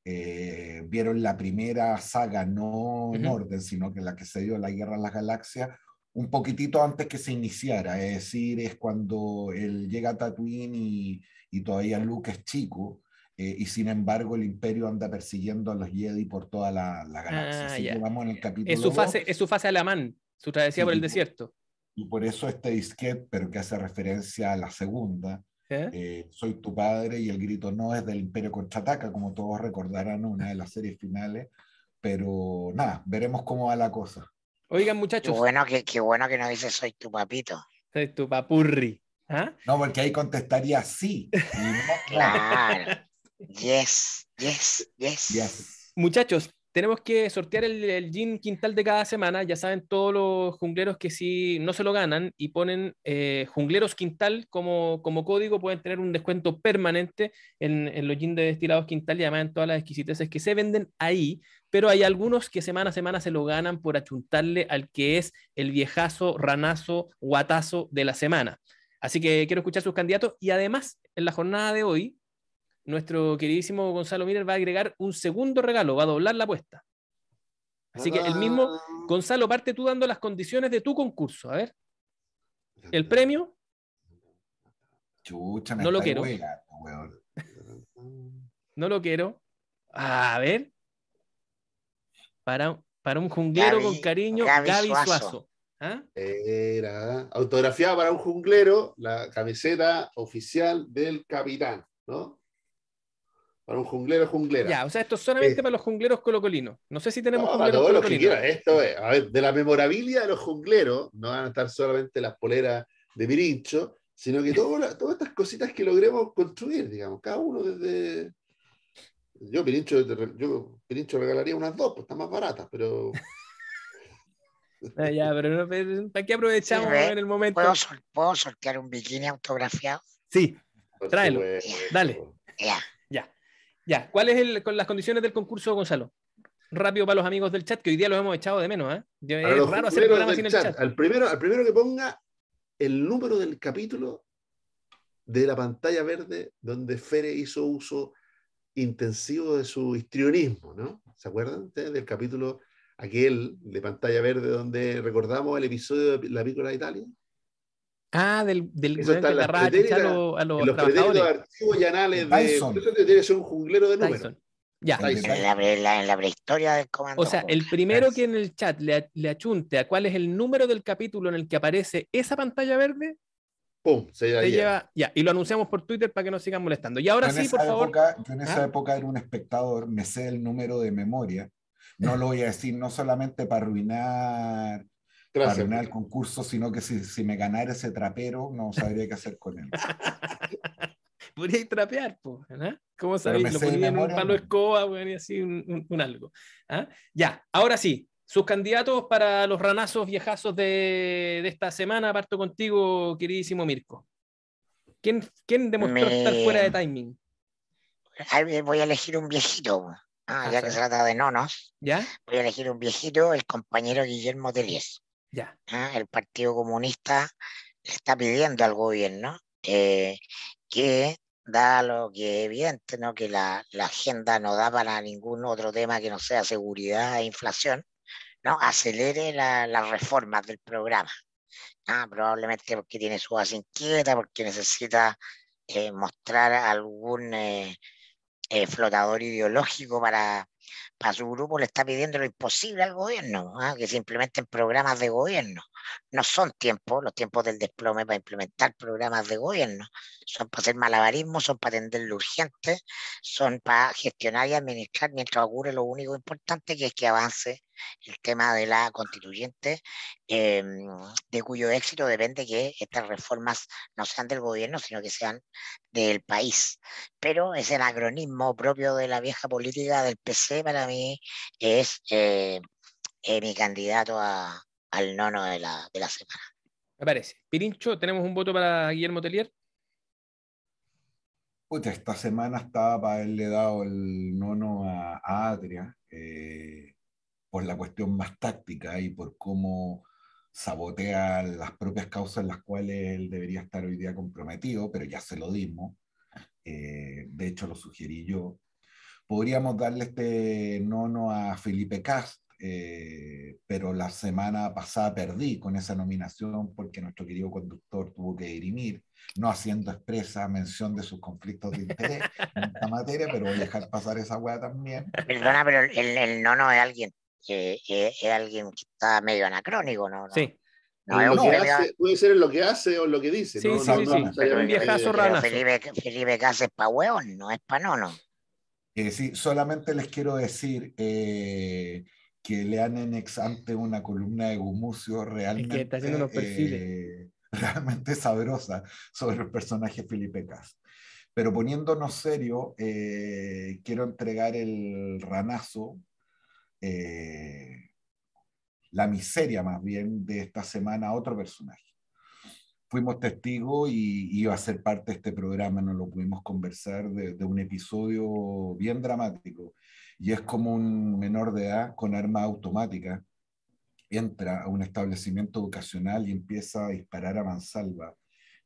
vieron la primera saga, no en orden, sino que la que se dio la Guerra de las Galaxias, un poquitito antes que se iniciara, es decir, es cuando él llega a Tatooine y todavía Luke es chico. Y sin embargo el Imperio anda persiguiendo a los Jedi por toda la galaxia. Así que vamos en el capítulo es su fase alemán, su travesía por el desierto. Y por eso este disquete, pero que hace referencia a la segunda, soy tu padre, y el grito no es del Imperio Contraataca, como todos recordarán, una de las series finales. Pero nada, veremos cómo va la cosa. Oigan, muchachos. Qué bueno que no dices soy tu papito. Soy tu papurri. ¿Ah? No, porque ahí contestaría sí. Claro. Yes. Muchachos, tenemos que sortear el gin quintal de cada semana. Ya saben todos los jungleros que si no se lo ganan y ponen jungleros quintal como código, pueden tener un descuento permanente en los gin de destilados quintal y además en todas las exquisiteces que se venden ahí. Pero hay algunos que semana a semana se lo ganan por achuntarle al que es el viejazo, ranazo, guatazo de la semana. Así que quiero escuchar sus candidatos y además en la jornada de hoy nuestro queridísimo Gonzalo Miller va a agregar un segundo regalo, va a doblar la apuesta. Así que el mismo, Gonzalo, parte tú dando las condiciones de tu concurso. A ver. El premio. Chucha, no lo quiero. No lo quiero. A ver. Para un junglero con cariño, Gaby Suazo. ¿Ah? Era autografiada para un junglero, la camiseta oficial del capitán, ¿no? Para un junglero, junglera. Ya, o sea, esto es solamente para los jungleros colocolinos. No sé si tenemos No, para jungleros todos los que colocolinos. quieran. Esto es, a ver, de la memorabilia de los jungleros, no van a estar solamente las poleras de Pirincho, sino que todas estas cositas que logremos construir, digamos, cada uno desde... Yo Pirincho regalaría unas dos, pues están más baratas, pero... Ya, pero ¿para qué aprovechamos Sirve. en el momento? ¿Puedo sortear un bikini autografiado? Sí, Por tráelo. supuesto. Dale. Ya. ¿Cuáles con las condiciones del concurso, Gonzalo? Rápido para los amigos del chat, que hoy día los hemos echado de menos, ¿eh? Para Es los raro hacer jungleros programas sin del el chat, chat. al primero que ponga el número del capítulo de la pantalla verde donde Fere hizo uso intensivo de su histrionismo, ¿no? ¿Se acuerdan ustedes del capítulo aquel de pantalla verde donde recordamos el episodio de la Pícola de Italia? Ah, del Eso weón está que en las agarraba a chuchar a en los los pretéritos trabajadores. archivos y anales de... Tyson. Eso tiene que ser un junglero de números. Tyson. Ya. El de Tyson. En la prehistoria del comando. O sea, el primero que en el chat le achunte a cuál es el número del capítulo en el que aparece esa pantalla verde, ¡Pum! Se la se lleva. lleva. Ya, y lo anunciamos por Twitter para que no sigan molestando. Y ahora Yo en sí, esa por favor. yo en esa época era un espectador, me sé el número de memoria. No lo voy a decir no solamente para arruinar Gracias. el concurso, sino que si me ganara ese trapero, no sabría qué hacer con él. Podríais trapear, pues, ¿no? ¿Cómo Pero sabéis? me Lo sé de ponía en un memoria, palo de no. escoba, weón, y así un algo. ¿Ah? Ya, ahora sí, sus candidatos para los ranazos viejazos de esta semana, parto contigo, queridísimo Mirko. ¿Quién demostró estar fuera de timing? Voy a elegir un viejito. Ya que se trata de nonos, ¿Ya? voy a elegir un viejito, el compañero Guillermo Telies. Ya. El Partido Comunista le está pidiendo al gobierno que, da lo que es evidente, ¿no? Que la agenda no da para ningún otro tema que no sea seguridad e inflación, ¿no? Acelere las reformas del programa. Probablemente porque tiene su base inquieta, porque necesita mostrar algún flotador ideológico para su grupo. Le está pidiendo lo imposible al gobierno, que se implementen programas de gobierno. No son los tiempos del desplome para implementar programas de gobierno. Son para hacer malabarismo, son para atender lo urgente, son para gestionar y administrar mientras ocurre lo único importante, que es que avance el tema de la constituyente, de cuyo éxito depende que estas reformas no sean del gobierno, sino que sean del país. Pero ese anacronismo propio de la vieja política del PC para mí es mi candidato al nono de la semana. Me parece. Pirincho, tenemos un voto para Guillermo Telier. Pucha, esta semana estaba para haberle dado el nono a Adria, por la cuestión más táctica y por cómo sabotea las propias causas en las cuales él debería estar hoy día comprometido, pero ya se lo dimos. De hecho, lo sugerí yo. Podríamos darle este nono a Felipe Cast, pero la semana pasada perdí con esa nominación porque nuestro querido conductor tuvo que dirimir, no haciendo expresa mención de sus conflictos de interés en esta materia, pero voy a dejar pasar esa weá también. Perdona, pero el nono es alguien que está medio anacrónico, ¿no? Sí. No, En lo que Felipe, hace, puede ser en lo que hace o en lo que dice. Sí, ¿no? sí, No, sí, no sí. necesariamente- Un viejazo ranazo. Felipe Cas es pa' hueón, no es pa' nono. Sí, solamente les quiero decir que lean en ex ante una columna de Gumucio Es que está haciendo unos perfiles. realmente sabrosa sobre el personaje Felipe Cas. Pero poniéndonos serio, quiero entregar el ranazo, la miseria más bien de esta semana a otro personaje. Fuimos testigos y iba a ser parte de este programa, no lo pudimos conversar, de un episodio bien dramático. Y es como un menor de edad con arma automática entra a un establecimiento educacional y empieza a disparar a mansalva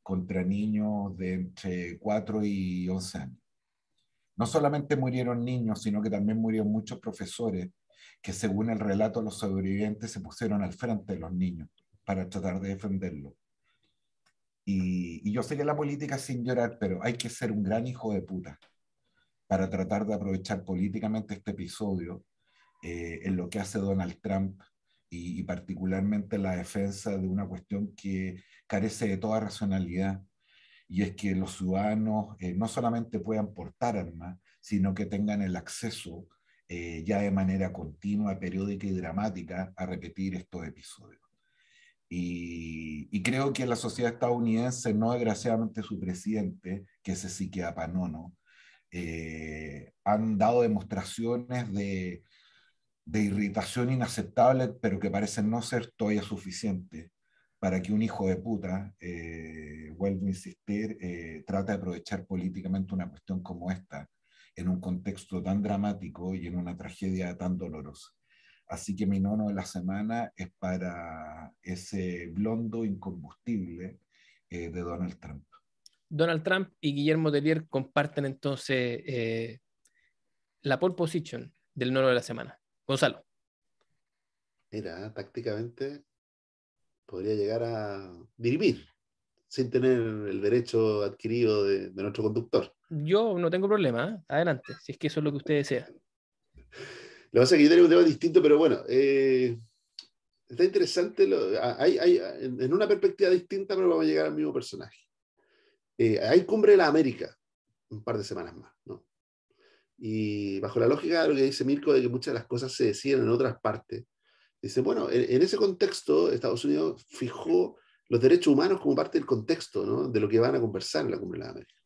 contra niños de entre 4 y 11 años. No solamente murieron niños, sino que también murieron muchos profesores que, según el relato de los sobrevivientes, se pusieron al frente de los niños para tratar de defenderlos. Y yo sé que la política es sin llorar, pero hay que ser un gran hijo de puta para tratar de aprovechar políticamente este episodio en lo que hace Donald Trump y particularmente la defensa de una cuestión que carece de toda racionalidad, y es que los ciudadanos no solamente puedan portar armas, sino que tengan el acceso ya de manera continua, periódica y dramática a repetir estos episodios. Y creo que la sociedad estadounidense, no desgraciadamente su presidente, que ese sí queda panono, han dado demostraciones de irritación inaceptable, pero que parecen no ser todavía suficientes para que un hijo de puta, vuelvo a insistir, trate de aprovechar políticamente una cuestión como esta en un contexto tan dramático y en una tragedia tan dolorosa. Así que mi nono de la semana es para ese blondo incombustible de Donald Trump. Donald Trump y Guillermo Tellier comparten entonces la pole position del nono de la semana. Gonzalo. Mira, tácticamente podría llegar a dirimir sin tener el derecho adquirido de nuestro conductor. Yo no tengo problema, ¿eh? Adelante, si es que eso es lo que usted desea. Lo que pasa es que yo tengo un tema distinto, pero bueno, está interesante, en una perspectiva distinta, pero vamos a llegar al mismo personaje. Hay Cumbre de la América, un par de semanas más, ¿no? Y bajo la lógica de lo que dice Mirko, de que muchas de las cosas se deciden en otras partes, dice, bueno, en ese contexto, Estados Unidos fijó los derechos humanos como parte del contexto, ¿no?, de lo que van a conversar en la Cumbre de la América.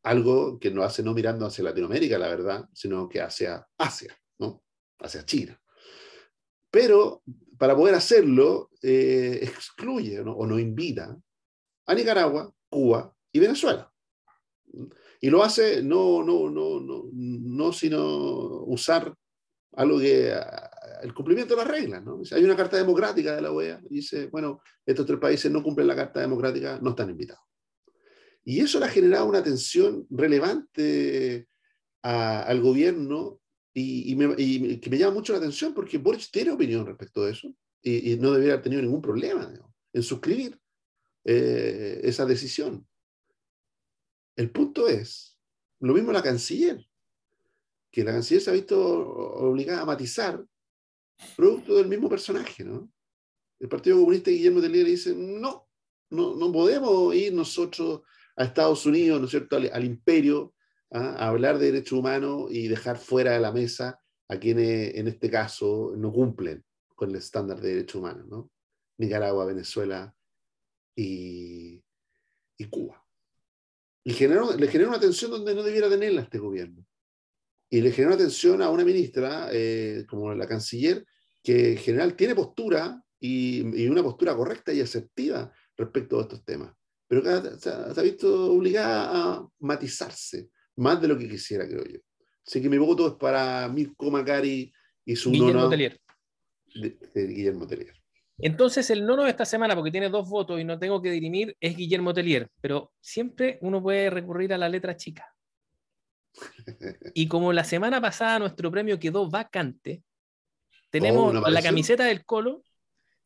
Algo que no hace no mirando hacia Latinoamérica, la verdad, sino que hacia Asia, ¿no?, hacia China. Pero para poder hacerlo, excluye, ¿no?, o no invita a Nicaragua, Cuba y Venezuela. Y lo hace no sino usar algo que el cumplimiento de las reglas, ¿no? Hay una carta democrática de la OEA, y dice, bueno, estos 3 países no cumplen la carta democrática, no están invitados. Y eso le ha generado una tensión relevante al gobierno y que me llama mucho la atención, porque Boric tiene opinión respecto de eso y no debería haber tenido ningún problema, ¿no?, en suscribir esa decisión. El punto es, lo mismo la canciller, que la canciller se ha visto obligada a matizar producto del mismo personaje, ¿no? El Partido Comunista y Guillermo Tellier dicen, no podemos ir nosotros a Estados Unidos, ¿no es cierto?, al imperio, a hablar de derechos humanos y dejar fuera de la mesa a quienes en este caso no cumplen con el estándar de derechos humanos, ¿no? Nicaragua, Venezuela y Cuba. Le generó una tensión donde no debiera tenerla este gobierno. Y le generó una tensión a una ministra, como la canciller, que en general tiene postura y una postura correcta y asertiva respecto a estos temas. Pero se ha visto obligada a matizarse más de lo que quisiera, creo yo. Así que mi voto es para Mirko Macari y su Guillermo nono Tellier. De Guillermo Tellier. Entonces, el nono de esta semana, porque tiene 2 votos y no tengo que dirimir, es Guillermo Tellier. Pero siempre uno puede recurrir a la letra chica. Y como la semana pasada nuestro premio quedó vacante, tenemos la camiseta del Colo,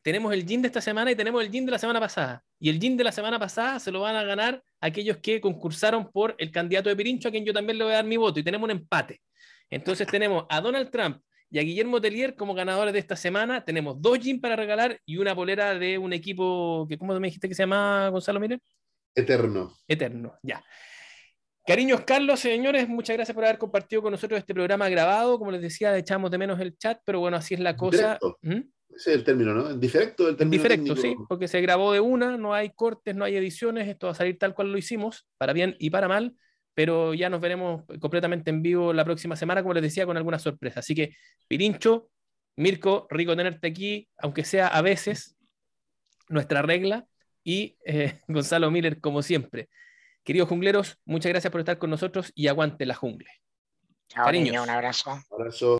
tenemos el jean de esta semana y tenemos el jean de la semana pasada. Y el jean de la semana pasada se lo van a ganar aquellos que concursaron por el candidato de Pirincho, a quien yo también le voy a dar mi voto. Y tenemos un empate. Entonces tenemos a Donald Trump y a Guillermo Tellier como ganadores de esta semana. Tenemos 2 jeans para regalar y una polera de un equipo que, ¿cómo me dijiste que se llama, Gonzalo Miller? Eterno, ya. Cariños, Carlos, señores, muchas gracias por haber compartido con nosotros este programa grabado. Como les decía, echamos de menos el chat, pero bueno, así es la cosa. Ese es el término, ¿no? En directo, el término técnico. Sí, técnico. porque se grabó de una, no hay cortes, no hay ediciones, esto va a salir tal cual lo hicimos, para bien y para mal, pero ya nos veremos completamente en vivo la próxima semana, como les decía, con algunas sorpresas. Así que, Pirincho, Mirko, rico tenerte aquí, aunque sea a veces, nuestra regla, y Gonzalo Miller, como siempre. Queridos jungleros, muchas gracias por estar con nosotros y aguante la jungle. Chao, niño, un abrazo. Abrazo.